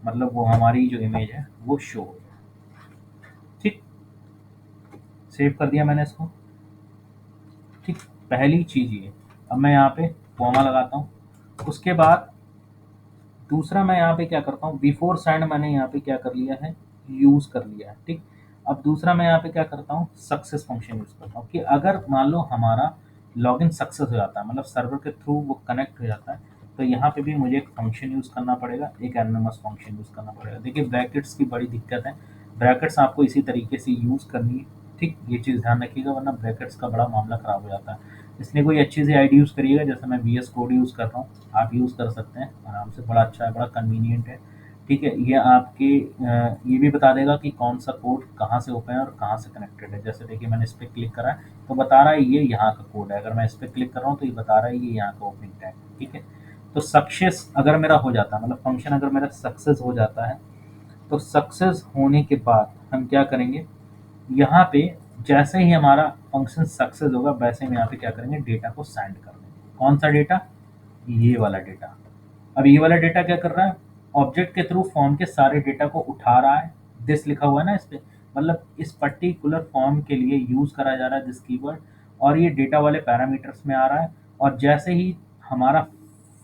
मतलब वो हमारी जो इमेज है वो शो हो जाए। ठीक, सेव कर दिया मैंने इसको। ठीक, पहली चीज ये। अब मैं यहाँ पे कॉमा लगाता हूँ, उसके बाद दूसरा मैं यहाँ पे क्या करता हूँ, बिफोर सेंड मैंने यहाँ पे क्या कर लिया है, यूज कर लिया है। ठीक, अब दूसरा मैं यहाँ पे क्या करता हूँ, सक्सेस फंक्शन यूज करता हूँ कि अगर मान लो हमारा लॉगिन सक्सेस हो जाता है, मतलब सर्वर के थ्रू वो कनेक्ट हो जाता है, तो यहाँ पे भी मुझे एक फंक्शन यूज करना पड़ेगा, एक एनोनिमस फंक्शन यूज करना पड़ेगा। देखिए ब्रैकेट्स की बड़ी दिक्कत है, ब्रैकेट्स आपको इसी तरीके से यूज करनी है। ठीक, ये चीज़ ध्यान रखिएगा, वरना ब्रैकेट्स का बड़ा मामला खराब हो जाता है। इसलिए कोई अच्छी सी आईडी यूज़ करिएगा, जैसे मैं वी एस कोड यूज़ कर रहा हूँ, आप यूज़ कर सकते हैं आराम से, बड़ा अच्छा है, बड़ा कन्वीनियंट है। ठीक है, ये आपके ये भी बता देगा कि कौन सा कोड कहाँ से ओपन है और कहाँ से कनेक्टेड है। जैसे देखिए मैंने इस पर क्लिक करा है तो बता रहा है ये यहाँ का कोड है, अगर मैं इस पर क्लिक कर रहा हूँ तो ये बता रहा है ये यहाँ का ओपनिंग टैग। ठीक है, तो सक्सेस अगर मेरा हो जाता है, मतलब फंक्शन अगर मेरा सक्सेस हो जाता है, तो सक्सेस होने के बाद हम क्या करेंगे, यहाँ पे जैसे ही हमारा फंक्शन सक्सेस होगा वैसे हम यहाँ पे क्या करेंगे, डेटा को सेंड कर देंगे। कौन सा डेटा, ये वाला डेटा। अब ये वाला डेटा क्या कर रहा है, ऑब्जेक्ट के थ्रू फॉर्म के सारे डेटा को उठा रहा है। दिस लिखा हुआ है ना इस पे, मतलब इस पर्टिकुलर फॉर्म के लिए यूज करा जा रहा है दिस कीवर्ड, और ये डेटा वाले पैरामीटर्स में आ रहा है। और जैसे ही हमारा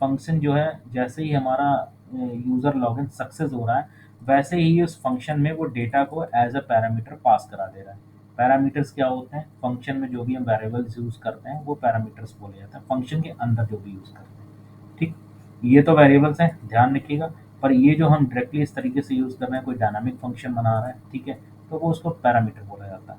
फंक्शन जो है, जैसे ही हमारा यूजर लॉगिन सक्सेस हो रहा है, वैसे ही उस फंक्शन में वो डेटा को एज अ पैरामीटर पास करा दे रहा है। पैरामीटर्स क्या होते हैं, फंक्शन में जो भी हम वेरिएबल्स यूज करते हैं वो पैरामीटर्स बोले जाते हैं, फंक्शन के अंदर जो भी यूज करते हैं। ठीक, ये तो वेरिएबल्स हैं, ध्यान रखिएगा। पर ये जो हम डायरेक्टली इस तरीके से यूज कर रहे हैं, कोई डायनामिक फंक्शन बना रहा है, ठीक है, तो वो उसको पैरामीटर बोला जाता है।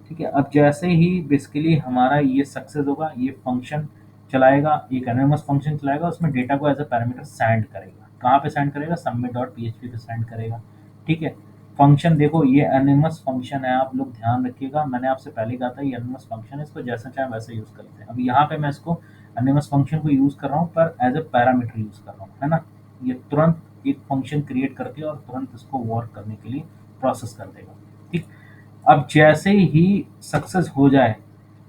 ठीक है, अब जैसे ही बेसिकली हमारा ये सक्सेस होगा, ये फंक्शन चलाएगा, एक एनोनिमस फंक्शन चलाएगा, उसमें डेटा को एज अ पैरामीटर सेंड करेगा। कहाँ पे सेंड करेगा, सबमिट डॉट पीएचपी पे सेंड करेगा। ठीक है, फंक्शन देखो ये एनोनिमस फंक्शन है, आप लोग ध्यान रखिएगा, मैंने आपसे पहले कहा था ये एनोनिमस फंक्शन है, इसको जैसा चाहे वैसे यूज करते हैं। अब यहाँ पे मैं इसको एनोनिमस फंक्शन को यूज कर रहा हूँ, पर एज अ पैरामीटर यूज कर रहा हूँ, है ना। ये तुरंत एक फंक्शन क्रिएट करके और तुरंत इसको वर्क करने के लिए प्रोसेस कर देगा। ठीक, अब जैसे ही सक्सेस हो जाए,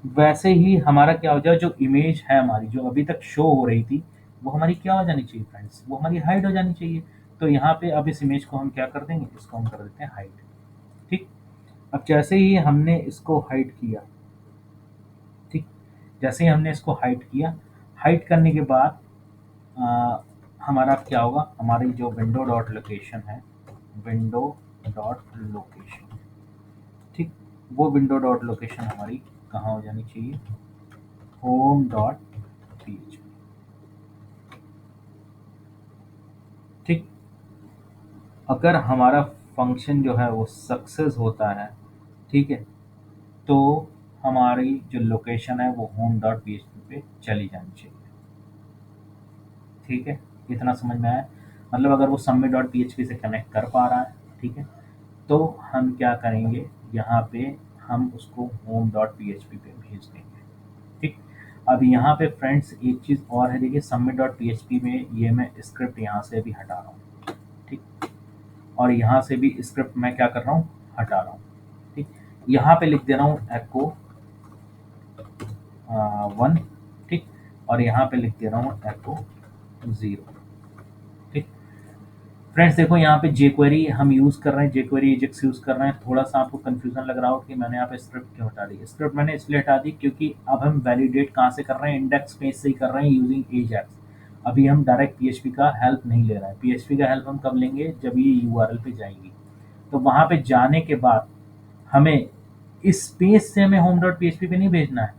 वैसे ही हमारा क्या हो जाए, जो इमेज है हमारी जो अभी तक शो हो रही थी, वो हमारी क्या हो जानी चाहिए फ्रेंड्स, वो हमारी हाइड हो जानी चाहिए। तो यहाँ पे अब इस इमेज को हम क्या कर देंगे, इसको हम कर देते हैं हाइड। ठीक, अब जैसे ही हमने इसको हाइड किया, ठीक, जैसे ही हमने इसको हाइड किया, हाइड करने के बाद आ, हमारा क्या होगा, हमारी जो विंडो डॉट लोकेशन है, विंडो डॉट लोकेशन, ठीक, वो विंडो डॉट लोकेशन हमारी कहाँ हो जानी चाहिए, होम डॉट पीएचपी। ठीक, अगर हमारा फंक्शन जो है वो सक्सेस होता है, ठीक है, तो हमारी जो लोकेशन है वो होम डॉट पीएचपी पे चली जानी चाहिए। ठीक है, इतना समझ में आया। मतलब अगर वो सबमिट डॉट पीएचपी से कनेक्ट कर पा रहा है, ठीक है, तो हम क्या करेंगे, यहाँ पे हम उसको होम डॉट पीएचपी पे भेज देंगे। ठीक। अब यहाँ पे फ्रेंड्स एक चीज़ और है, देखिए सबमिट डॉट पीएचपी में ये मैं स्क्रिप्ट यहाँ से भी हटा रहा हूँ। ठीक। और यहाँ से भी स्क्रिप्ट मैं क्या कर रहा हूँ, हटा रहा हूँ। ठीक। यहाँ पे लिख दे रहा हूँ एको 1। ठीक। और यहाँ पे लिख दे रहा हूँ एको 0। ठीक। फ्रेंड्स देखो यहाँ पे जेक्वेरी हम यूज़ कर रहे हैं, जेक्वेरी एजेक्स यूज़ कर रहे हैं। थोड़ा सा आपको कन्फ्यूजन लग रहा हो कि मैंने यहाँ पे स्क्रिप्ट क्यों हटा दी। स्क्रिप्ट मैंने इसलिए हटा दी क्योंकि अब हम वैलिडेट कहाँ से कर रहे हैं, इंडेक्स पेज से ही कर रहे हैं यूजिंग एजेक्स। अभी हम डायरेक्ट पीएचपी का हेल्प नहीं ले रहे हैं। पीएचपी का हेल्प हम कब लेंगे, जब ये यूआरएल पे जाएंगी। तो वहाँ पे जाने के बाद हमें इस पेज से हमें होम डॉट पीएचपी पे नहीं भेजना है।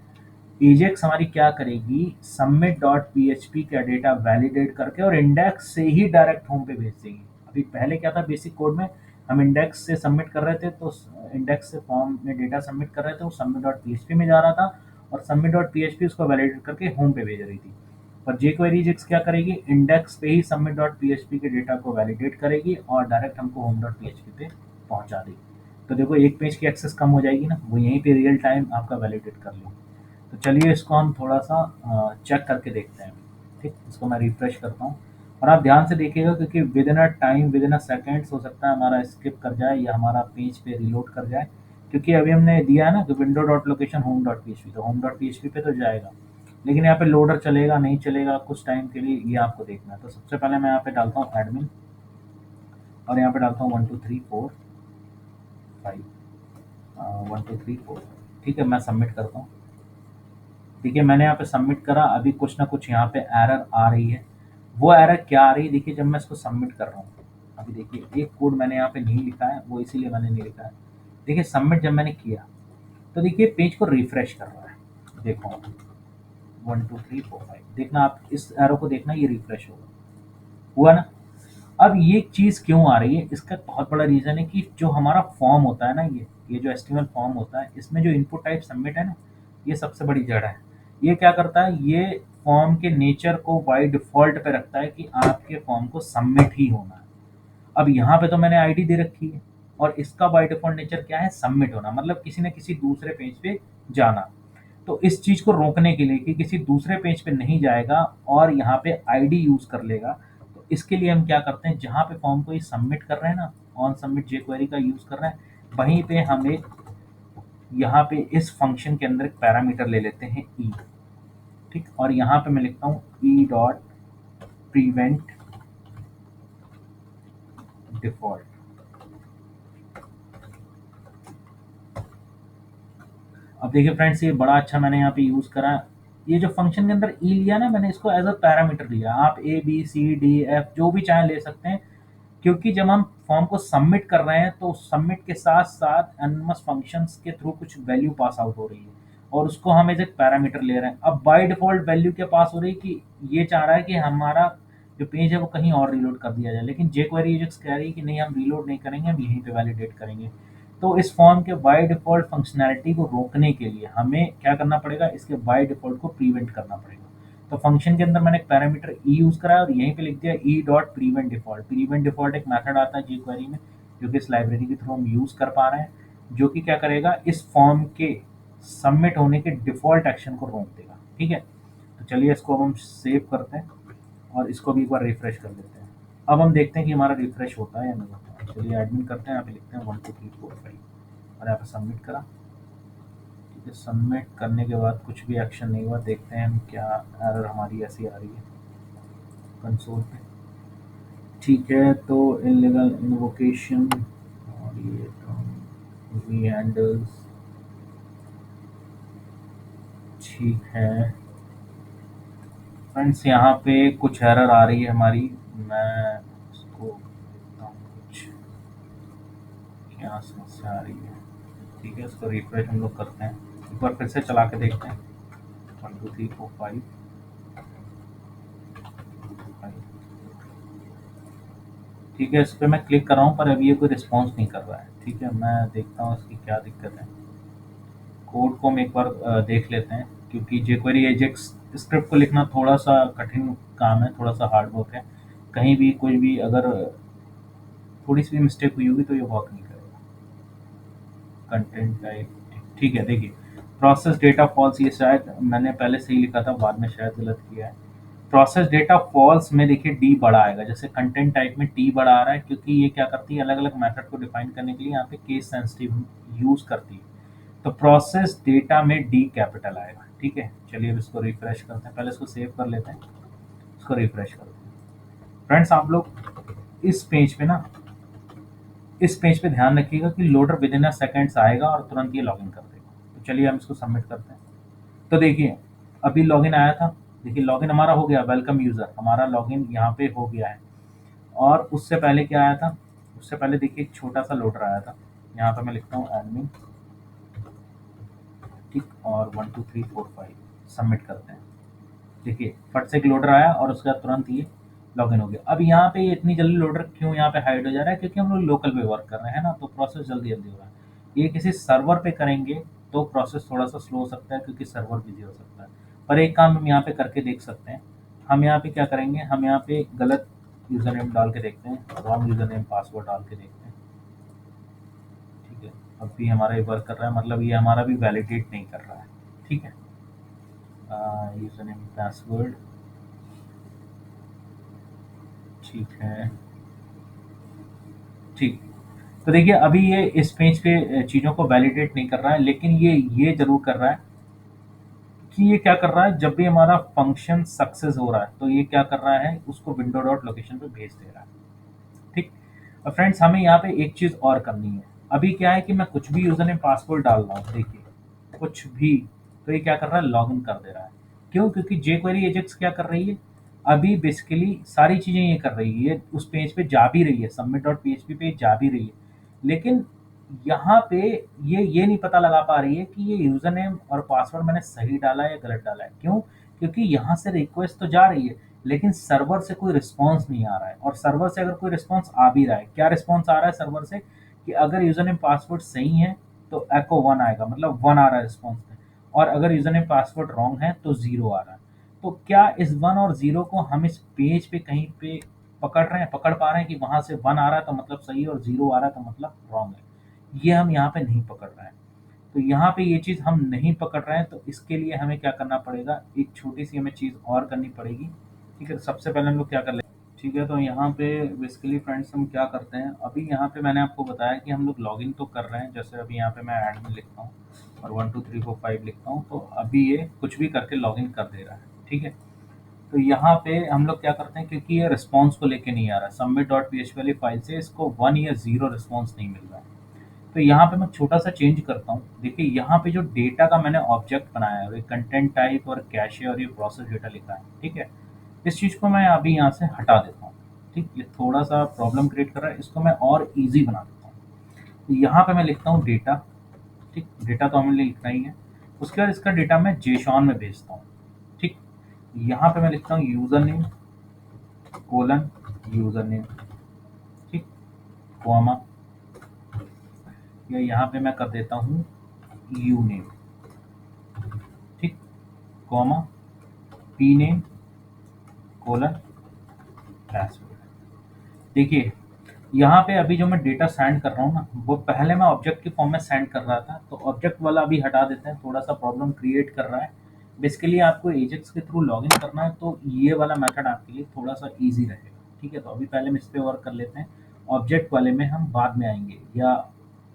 एजेक्स हमारी क्या करेगी, सबमिट डॉट पीएचपी का डेटा वैलिडेट करके और इंडेक्स से ही डायरेक्ट होम पे भेज देगी। अभी पहले क्या था, बेसिक कोड में हम इंडेक्स से सबमिट कर रहे थे, तो इंडेक्स से फॉर्म में डेटा सबमिट कर रहे थे, वो सबमिट डॉट पीएचपी में जा रहा था और सबमिट डॉट पीएचपी उसको वैलिडेट करके होम पे भेज रही थी। पर जेक्वेरी एजेक्स क्या करेगी, इंडेक्स पे ही सबमिट डॉट पीएचपी के डेटा को वैलिडेट करेगी और डायरेक्ट हमको होम डॉट पीएचपी पे पहुंचा देगी। तो देखो एक पेज की एक्सेस कम हो जाएगी ना, वो यहीं पे रियल टाइम आपका वैलिडेट कर लेगी। तो चलिए इसको हम थोड़ा सा चेक करके देखते हैं। ठीक, इसको मैं रिफ्रेश करता हूँ और आप ध्यान से देखिएगा क्योंकि with in a time, with in a seconds हो सकता है हमारा स्किप कर जाए या हमारा पेज पे रिलोड कर जाए, क्योंकि अभी हमने दिया है ना कि window dot location home dot PHP, तो होम डॉट पीएचपी पे तो जाएगा, लेकिन यहाँ पे लोडर चलेगा नहीं चलेगा कुछ टाइम के लिए, ये आपको देखना है। तो सबसे पहले मैं यहाँ पे डालता हूँ एडमिन और यहाँ पे डालता हूँ 1 2 3 4 5 1 2 3 4। ठीक है, मैं सबमिट करता हूँ। देखिए मैंने यहाँ पे सबमिट करा, अभी कुछ ना कुछ यहाँ पे एरर आ रही है। वो एरर क्या आ रही है, देखिए जब मैं इसको सबमिट कर रहा हूँ, अभी देखिए एक कोड मैंने यहाँ पे नहीं लिखा है, वो इसीलिए मैंने नहीं लिखा है। देखिए सबमिट जब मैंने किया तो देखिए पेज को रिफ्रेश कर रहा है। देखो 1 2 3 4 5, देखना आप इस एरो को देखना, ये रिफ्रेश होगा, हुआ ना। अब ये चीज़ क्यों आ रही है, इसका बहुत बड़ा रीज़न है कि जो हमारा फॉर्म होता है ना, ये जो एचटीएमएल फॉर्म होता है, इसमें जो इनपुट टाइप सबमिट है ना, ये सबसे बड़ी जड़ है। ये क्या करता है, ये फॉर्म के नेचर को बाय डिफ़ॉल्ट पे रखता है कि आपके फॉर्म को सबमिट ही होना है। अब यहाँ पे तो मैंने आईडी दे रखी है और इसका बाय डिफ़ॉल्ट नेचर क्या है, सबमिट होना, मतलब किसी न किसी दूसरे पेज पे जाना। तो इस चीज़ को रोकने के लिए कि किसी दूसरे पेज पे नहीं जाएगा और यहाँ पे आईडी यूज़ कर लेगा, तो इसके लिए हम क्या करते हैं, जहाँ पे फॉर्म को ये सबमिट कर रहे हैं ना, ऑन सबमिट जेक्वेरी का यूज़ कर रहे हैं, वहीं पे हम एक यहाँ पे इस फंक्शन के अंदर एक पैरामीटर ले लेते हैं ई। ठीक, और यहाँ पे मैं लिखता हूँ ई डॉट प्रीवेंट डिफॉल्ट। अब देखिए फ्रेंड्स, ये बड़ा अच्छा मैंने यहाँ पे यूज़ करा। ये जो फंक्शन के अंदर ई लिया ना, मैंने इसको एज अ पैरामीटर लिया। आप A B C D F जो भी चाहे ले सकते हैं, क्योंकि जब हम फॉर्म को सबमिट कर रहे हैं तो सबमिट के साथ साथ एनोनिमस फंक्शंस के थ्रू कुछ वैल्यू पास आउट हो रही है और उसको हम एज एक पैरामीटर ले रहे हैं। अब बाय डिफॉल्ट वैल्यू क्या पास हो रही है कि ये चाह रहा है कि हमारा जो पेज है वो कहीं और रीलोड कर दिया जाए, लेकिन जेक्वेरी एजेक्स कह रही है कि नहीं, हम रीलोड नहीं करेंगे, हम यहीं पे वैलिडेट करेंगे। तो इस फॉर्म के बाय डिफॉल्ट फंक्शनैलिटी को रोकने के लिए हमें क्या करना पड़ेगा, इसके बाय डिफॉल्ट को प्रीवेंट करना पड़ेगा। तो फंक्शन के अंदर मैंने एक पैरामीटर ई यूज़ करा है और यहीं पे लिख दिया E dot prevent default. Prevent default एक मेथड आता है jQuery में, जो कि इस लाइब्रेरी के थ्रू हम यूज़ कर पा रहे हैं, जो कि क्या करेगा, इस फॉर्म के सबमिट होने के डिफ़ॉल्ट एक्शन को रोक देगा। ठीक है, तो चलिए इसको अब हम सेव करते हैं और इसको भी एक बार रिफ्रेश कर लेते हैं। अब हम देखते हैं कि हमारा रिफ्रेश होता है या नहीं होता है। चलिए एडमिन करते हैं, यहाँ पे लिखते हैं 1 2 3 4 5 और यहाँ पे सबमिट करा। ठीक है, सबमिट करने के बाद कुछ भी एक्शन नहीं हुआ। देखते हैं हम क्या एरर हमारी ऐसी आ रही है कंसोल पे। ठीक है, तो इलीगल इन्वोकेशन और ये वी हैंडल्स ठीक है। फ्रेंड्स यहाँ पे कुछ एरर आ रही है हमारी, मैं इसको देखता हूँ कुछ क्या समस्या आ रही है। ठीक है, इसको रिफ्रेश हम लोग करते हैं, एक बार फिर से चला के देखते हैं। 1 2 3 4 5 ठीक है, इस पर मैं क्लिक कर रहा हूँ पर अभी ये कोई रिस्पॉन्स नहीं कर रहा है। ठीक है, मैं देखता हूँ इसकी क्या दिक्कत है। कोड को हम एक बार देख लेते हैं, क्योंकि jQuery Ajax स्क्रिप्ट को लिखना थोड़ा सा कठिन काम है, थोड़ा सा हार्ड वर्क है। कहीं भी कोई भी अगर थोड़ी सी भी मिस्टेक हुई होगी तो ये वर्क नहीं करेगा। कंटेंट टाइप, ठीक है, देखिए प्रोसेस डेटा फॉल्स, ये शायद मैंने पहले सही लिखा था, बाद में शायद गलत किया है। प्रोसेस डेटा फॉल्स में देखिए डी बड़ा आएगा, जैसे कंटेंट टाइप में टी बड़ा आ रहा है क्योंकि ये क्या करती है, अलग अलग मेथड को डिफाइन करने के लिए यहाँ पे केस सेंसिटिव यूज करती है। तो प्रोसेस डेटा में डी कैपिटल आएगा। ठीक है, चलिए अब इसको रिफ्रेश करते हैं, पहले इसको सेव कर लेते हैं, इसको रिफ्रेश करते हैं। फ्रेंड्स आप लोग इस पेज पे ध्यान रखिएगा कि loader with in a seconds आएगा और तुरंत ये लॉगिन कर देगा। तो चलिए हम इसको सबमिट करते हैं। तो देखिए अभी लॉगिन आया था, देखिए लॉगिन हमारा हो गया, वेलकम यूजर, हमारा लॉगिन यहाँ पे हो गया है। और उससे पहले क्या आया था, उससे पहले देखिए एक छोटा सा लोडर आया था, यहाँ पे मैं लिखता हूँ एडमिन, ठीक, और 1 2 3 4 5 सबमिट करते हैं। देखिए फट से एक लोडर आया और उसके बाद तुरंत ये लॉगिन हो गया। अब यहाँ पे ये इतनी जल्दी लोडर क्यों यहाँ पे हाइड हो जा रहा है, क्योंकि हम लोग लोकल पे वर्क कर रहे हैं ना, तो प्रोसेस जल्दी जल्दी हो रहा है। ये किसी सर्वर पे करेंगे तो प्रोसेस थोड़ा सा स्लो हो सकता है क्योंकि सर्वर बिजी हो सकता है। पर एक काम हम यहाँ पे करके देख सकते हैं। हम यहाँ पे क्या करेंगे, हम यहाँ पे गलत यूजर नेम डाल के देखते हैं, रॉन्ग यूजर नेम पासवर्ड डाल के देखते हैं। ठीक है, अब भी हमारा ये वर्क कर रहा है, मतलब ये हमारा भी वैलिडेट नहीं कर रहा है। ठीक है, यूजर नेम पासवर्ड, ठीक है, ठीक। तो देखिए अभी ये इस पेज पे चीज़ों को वैलिडेट नहीं कर रहा है, लेकिन ये ज़रूर कर रहा है कि ये क्या कर रहा है, जब भी हमारा फंक्शन सक्सेस हो रहा है तो ये क्या कर रहा है, उसको विंडो डॉट लोकेशन पे भेज दे रहा है। ठीक। और फ्रेंड्स हमें यहाँ पे एक चीज़ और करनी है। अभी क्या है कि मैं कुछ भी यूज़र नेम पासवर्ड डाल रहा हूँ, देखिए कुछ भी, तो ये क्या कर रहा है, लॉगिन कर दे रहा है। क्यों, क्योंकि जेक्वेरी एजेक्स क्या कर रही है, अभी बेसिकली सारी चीज़ें ये कर रही है, ये उस पेज पे जा भी रही है, सबमिट डॉट पी पे जा भी रही है, लेकिन यहाँ पे ये नहीं पता लगा पा रही है कि ये यूज़र नेम और पासवर्ड मैंने सही डाला है या गलत डाला है। क्यों, क्योंकि यहाँ से रिक्वेस्ट तो जा रही है लेकिन सर्वर से कोई रिस्पॉन्स नहीं आ रहा है। और सर्वर से अगर कोई रिस्पॉन्स आ भी रहा है, क्या रिस्पॉन्स आ रहा है सर्वर से, कि अगर यूज़र नेम पासवर्ड सही है तो एको 1 आएगा, मतलब 1 आ रहा है रिस्पॉन्स में, और अगर यूज़र नेम पासवर्ड रॉन्ग है तो 0 आ रहा है। तो क्या इस 1 और 0 को हम इस पेज पे कहीं पे पकड़ रहे हैं, पकड़ पा रहे हैं कि वहाँ से 1 आ रहा है तो मतलब सही है और 0 आ रहा है तो मतलब रॉन्ग है? ये हम यहाँ पे नहीं पकड़ रहे हैं। तो यहाँ पे ये चीज़ हम नहीं पकड़ रहे हैं, तो इसके लिए हमें क्या करना पड़ेगा, एक छोटी सी हमें चीज़ और करनी पड़ेगी। ठीक है, तो सबसे पहले हम लोग क्या कर लें, ठीक है, तो यहाँ पे बेसिकली फ्रेंड्स हम क्या करते हैं, अभी यहाँ पे मैंने आपको बताया कि हम लोग लॉगिन तो कर रहे हैं, जैसे अभी यहाँ पे मैं एडमिन लिखता हूँ और 1 2 3 4 5 लिखता हूँ, तो अभी ये कुछ भी करके लॉगिन कर दे रहा है। ठीक है, तो यहाँ पे हम लोग क्या करते हैं, क्योंकि ये रिस्पॉन्स को लेके नहीं आ रहा है, सबमिट डॉट पी वाली फाइल से इसको 1 या 0 रिस्पॉन्स नहीं मिल रहा है। तो यहाँ पे मैं छोटा सा चेंज करता हूँ। देखिए यहाँ पे जो डेटा का मैंने ऑब्जेक्ट बनाया है, वो कंटेंट टाइप और कैशे और ये प्रोसेस डेटा लिखा है। ठीक है, इस चीज़ को मैं अभी यहाँ से हटा देता हूँ। ठीक, ये थोड़ा सा प्रॉब्लम क्रिएट कर रहा है, इसको मैं और इजी बना देता हूँ। तो यहाँ पे मैं लिखता हूँ डेटा। ठीक, डेटा तो हमें लिखना ही है। उसके बाद इसका डेटा मैं जेसॉन में भेजता हूँ। ठीक, यहाँ पे मैं लिखता हूँ user name colon user name, ठीक, कॉमा, या यहाँ पे मैं कर देता हूँ यू नेम, ठीक, comma, P name colon password. देखिए यहाँ पे अभी जो मैं डेटा सेंड कर रहा हूँ ना, वो पहले मैं ऑब्जेक्ट के फॉर्म में सेंड कर रहा था, तो ऑब्जेक्ट वाला अभी हटा देते हैं, थोड़ा सा प्रॉब्लम क्रिएट कर रहा है। बेसिकली आपको एजेक्स के थ्रू लॉगिन करना है, तो ये वाला मेथड आपके लिए थोड़ा सा इजी रहेगा। ठीक है, तो अभी पहले हम इस पे वर्क कर लेते हैं, ऑब्जेक्ट वाले में हम बाद में आएंगे। या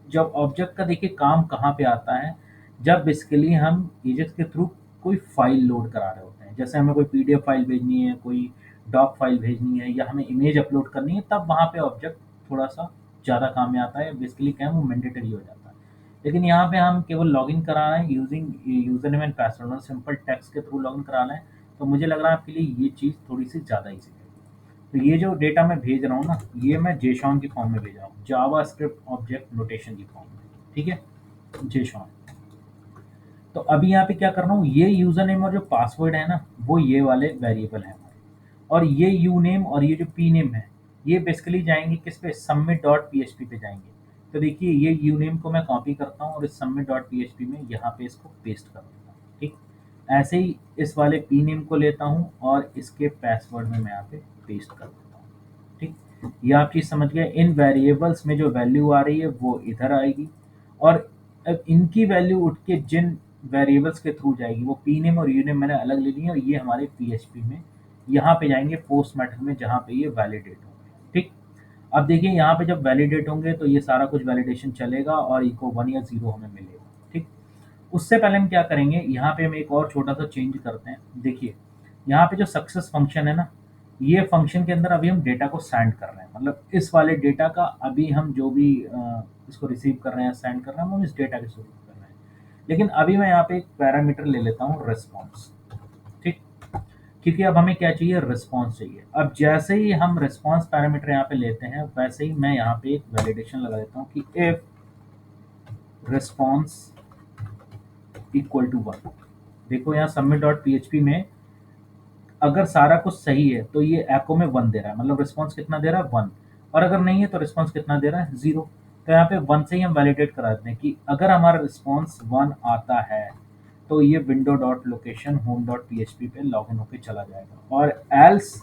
जब ऑब्जेक्ट का देखिए काम कहाँ पे आता है, जब बेसिकली हम एजेक्स के थ्रू कोई फाइल लोड करा रहे होते हैं, जैसे हमें कोई पीडीएफ फाइल भेजनी है, कोई डॉक फाइल भेजनी है, या हमें इमेज अपलोड करनी है, तब वहाँ पे ऑब्जेक्ट थोड़ा सा ज़्यादा काम में आता है। बेसिकली क्या है, वो मैंडेटरी हो जाता है। लेकिन यहाँ पे हम केवल लॉगिन करा रहे हैं using user name and password और सिंपल टेक्स्ट के थ्रू लॉगिन करा रहे हैं, तो मुझे लग रहा है आपके लिए ये चीज़ थोड़ी सी ज़्यादा ईजी है। तो ये जो डेटा मैं भेज रहा हूँ ना, ये मैं जेसॉन की फॉर्म में भेज रहा हूँ, जावा स्क्रिप्ट ऑब्जेक्ट नोटेशन की फॉर्म में। ठीक है, जेसॉन। तो अभी यहाँ पे क्या कर रहा हूँ, ये यूजर नेम और जो पासवर्ड है ना, वो ये वाले वेरिएबल है हमारे, और ये यू नेम और ये जो पी नेम है, ये बेसिकली जाएंगे किस पे, सबमिट डॉट पी पे जाएंगे। तो देखिए ये यू नेम को मैं कॉपी करता हूँ और इस सबमिट डॉट पी में यहाँ पे इसको पेस्ट कर देता हूँ। ठीक, ऐसे ही इस वाले पी नेम को लेता हूँ और इसके पासवर्ड में मैं यहाँ पे पेस्ट कर देता हूँ। ठीक, ये आप चीज़ समझ गए। इन वेरिएबल्स में जो वैल्यू आ रही है वो इधर आएगी, और अब इनकी वैल्यू उठ के जिन वेरिएबल्स के थ्रू जाएगी वो पी नेम और यू नेम मैंने अलग ले लिए, और ये हमारे पीएचपी में यहाँ पे जाएंगे पोस्ट मेथड में जहाँ पे ये वैलिडेट होंगे। ठीक, अब देखिए यहाँ पे जब वैलिडेट होंगे तो ये सारा कुछ वैलिडेशन चलेगा और इको 1 या 0 हमें मिलेगा। ठीक, उससे पहले हम क्या करेंगे, यहाँ पे हम एक और छोटा सा चेंज करते हैं। देखिए यहाँ पे जो सक्सेस फंक्शन है ना, ये फंक्शन के अंदर अभी हम डेटा को सेंड कर रहे हैं, मतलब इस वाले डेटा का अभी हम जो भी इसको रिसीव कर रहे हैं सेंड कर रहे हैं, हम इस डेटा के स्वरूप कर रहे हैं। लेकिन अभी मैं यहाँ पे एक पैरामीटर ले लेता हूँ रिस्पॉन्स। ठीक, क्योंकि अब हमें क्या चाहिए, रिस्पॉन्स चाहिए। अब जैसे ही हम रिस्पॉन्स पैरामीटर यहाँ पे लेते हैं वैसे ही मैं यहाँ पे एक वैलिडेशन लगा देता हूँ कि इफ रिस्पॉन्स इक्वल टू 1। देखो यहाँ सबमिट डॉट पीएचपी में अगर सारा कुछ सही है तो ये एको में 1 दे रहा है, मतलब रिस्पॉन्स कितना दे रहा है, 1। और अगर नहीं है तो रिस्पॉन्स कितना दे रहा है, 0। तो यहाँ पे 1 से ही हम वैलिडेट करा देते हैं कि अगर हमारा रिस्पॉन्स 1 आता है तो ये window dot location home dot PHP पे लॉगिन होकर चला जाएगा, और एल्स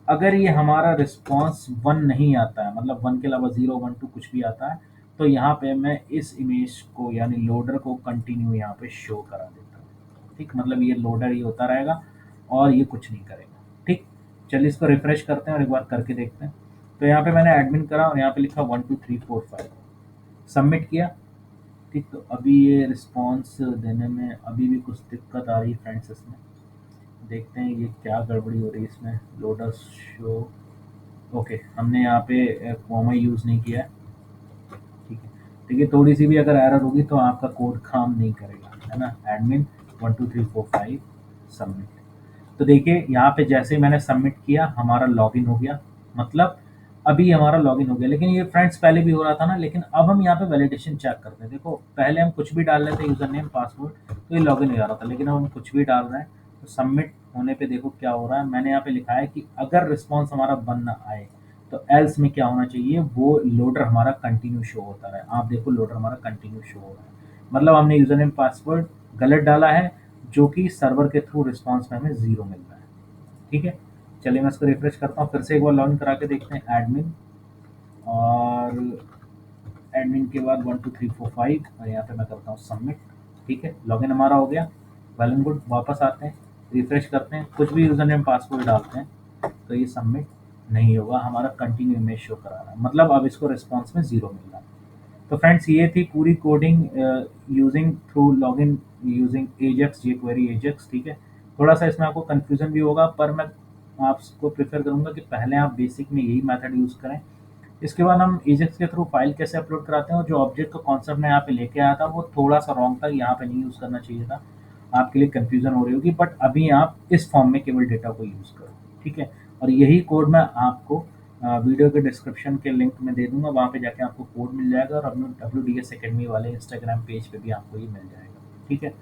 अगर ये हमारा रिस्पॉन्स 1 नहीं आता है, मतलब 1 के अलावा 0 1 2 कुछ भी आता है, तो यहाँ पे मैं इस इमेज को यानी लोडर को कंटिन्यू यहाँ पे शो करा देता हूँ। ठीक, मतलब ये लोडर ही होता रहेगा और ये कुछ नहीं करेगा। ठीक, चलिए इसको रिफ्रेश करते हैं और एक बार करके देखते हैं। तो यहाँ पे मैंने एडमिन करा और यहाँ पे लिखा 1 2 3 4 5, सबमिट किया। ठीक, तो अभी ये रिस्पॉन्स देने में अभी भी कुछ दिक्कत आ रही है फ्रेंड्स। इसमें देखते हैं ये क्या गड़बड़ी हो रही है इसमें। लोडर शो, ओके, हमने यहाँ पे कॉमा यूज़ नहीं किया है। ठीक है, देखिए थोड़ी सी भी अगर एरर होगी तो आपका कोड काम नहीं करेगा, है ना। Admin 1 2 3 4 5 submit. तो देखिए यहाँ पे जैसे ही मैंने सबमिट किया हमारा लॉगिन हो गया, मतलब अभी हमारा लॉगिन हो गया। लेकिन ये फ्रेंड्स पहले भी हो रहा था ना, लेकिन अब हम यहाँ पे वैलिडेशन चेक करते हैं। देखो पहले हम कुछ भी डाल रहे थे, यूज़र नेम पासवर्ड, तो ये लॉगिन हो जा रहा था, लेकिन अब हम कुछ भी डाल रहे हैं तो सबमिट होने पे देखो क्या हो रहा है। मैंने यहाँ पे लिखा है कि अगर रिस्पॉन्स हमारा बन ना आए तो एल्स में क्या होना चाहिए, वो लोडर हमारा कंटिन्यू शो होता रहे। आप देखो लोडर हमारा कंटिन्यू शो हो रहा है, मतलब हमने यूज़र नेम पासवर्ड गलत डाला है, जो कि सर्वर के थ्रू रिस्पॉन्स में हमें 0 मिल रहा है। ठीक है, चलिए मैं इसको रिफ्रेश करता हूँ, फिर से एक बार लॉगिन करा के देखते हैं। एडमिन और एडमिन के बाद 1 2 3 4 5 और यहाँ पे मैं करता हूँ सबमिट। ठीक है, लॉगिन हमारा हो गया, वेल एंड गुड। वापस आते हैं, रिफ्रेश करते हैं, कुछ भी यूज़र नेम पासवर्ड डालते हैं तो ये सबमिट नहीं होगा, हमारा कंटिन्यू इमेज शो करा रहा है, मतलब अब इसको रिस्पॉन्स में 0 मिल रहा है। तो फ्रेंड्स ये थी पूरी coding using through login using Ajax, jQuery Ajax. ठीक है, थोड़ा सा इसमें आपको कन्फ्यूज़न भी होगा, पर मैं आपको प्रेफर करूँगा कि पहले आप बेसिक में यही मेथड यूज़ करें। इसके बाद हम एजेक्स के थ्रू फाइल कैसे अपलोड कराते हैं, और जो ऑब्जेक्ट का कॉन्सेप्ट मैं यहाँ पे लेके आया था वो थोड़ा सा रॉन्ग था, यहाँ पे नहीं यूज़ करना चाहिए था। आपके लिए कन्फ्यूज़न हो रही होगी, बट अभी आप इस फॉर्म में केवल डेटा को यूज़ करो। ठीक है, और यही कोड मैं आपको वीडियो के डिस्क्रिप्शन के लिंक में दे दूंगा, वहाँ पे जाके आपको कोड मिल जाएगा, और अपने WDS अकेडमी वाले इंस्टाग्राम पेज पे भी आपको ये मिल जाएगा। ठीक है,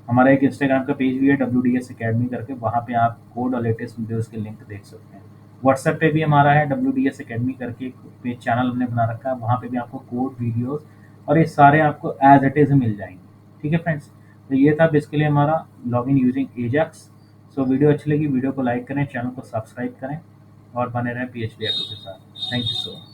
हमारा एक इंस्टाग्राम का पेज भी है WDS अकेडमी करके, वहाँ पे आप कोड और लेटेस्ट वीडियोज़ के लिंक देख सकते हैं। व्हाट्सएप पे भी हमारा है WDS अकेडमी करके एक पेज चैनल हमने बना रखा है, वहाँ पे भी आपको कोड वीडियोज़ और ये सारे आपको एज इट इज़ मिल जाएंगे। ठीक है फ्रेंड्स, तो ये था बेसिकली हमारा login using Ajax. So video अच्छी लगी, वीडियो को लाइक करें, चैनल को सब्सक्राइब करें और बने रहें PHP के साथ। Thank you so much.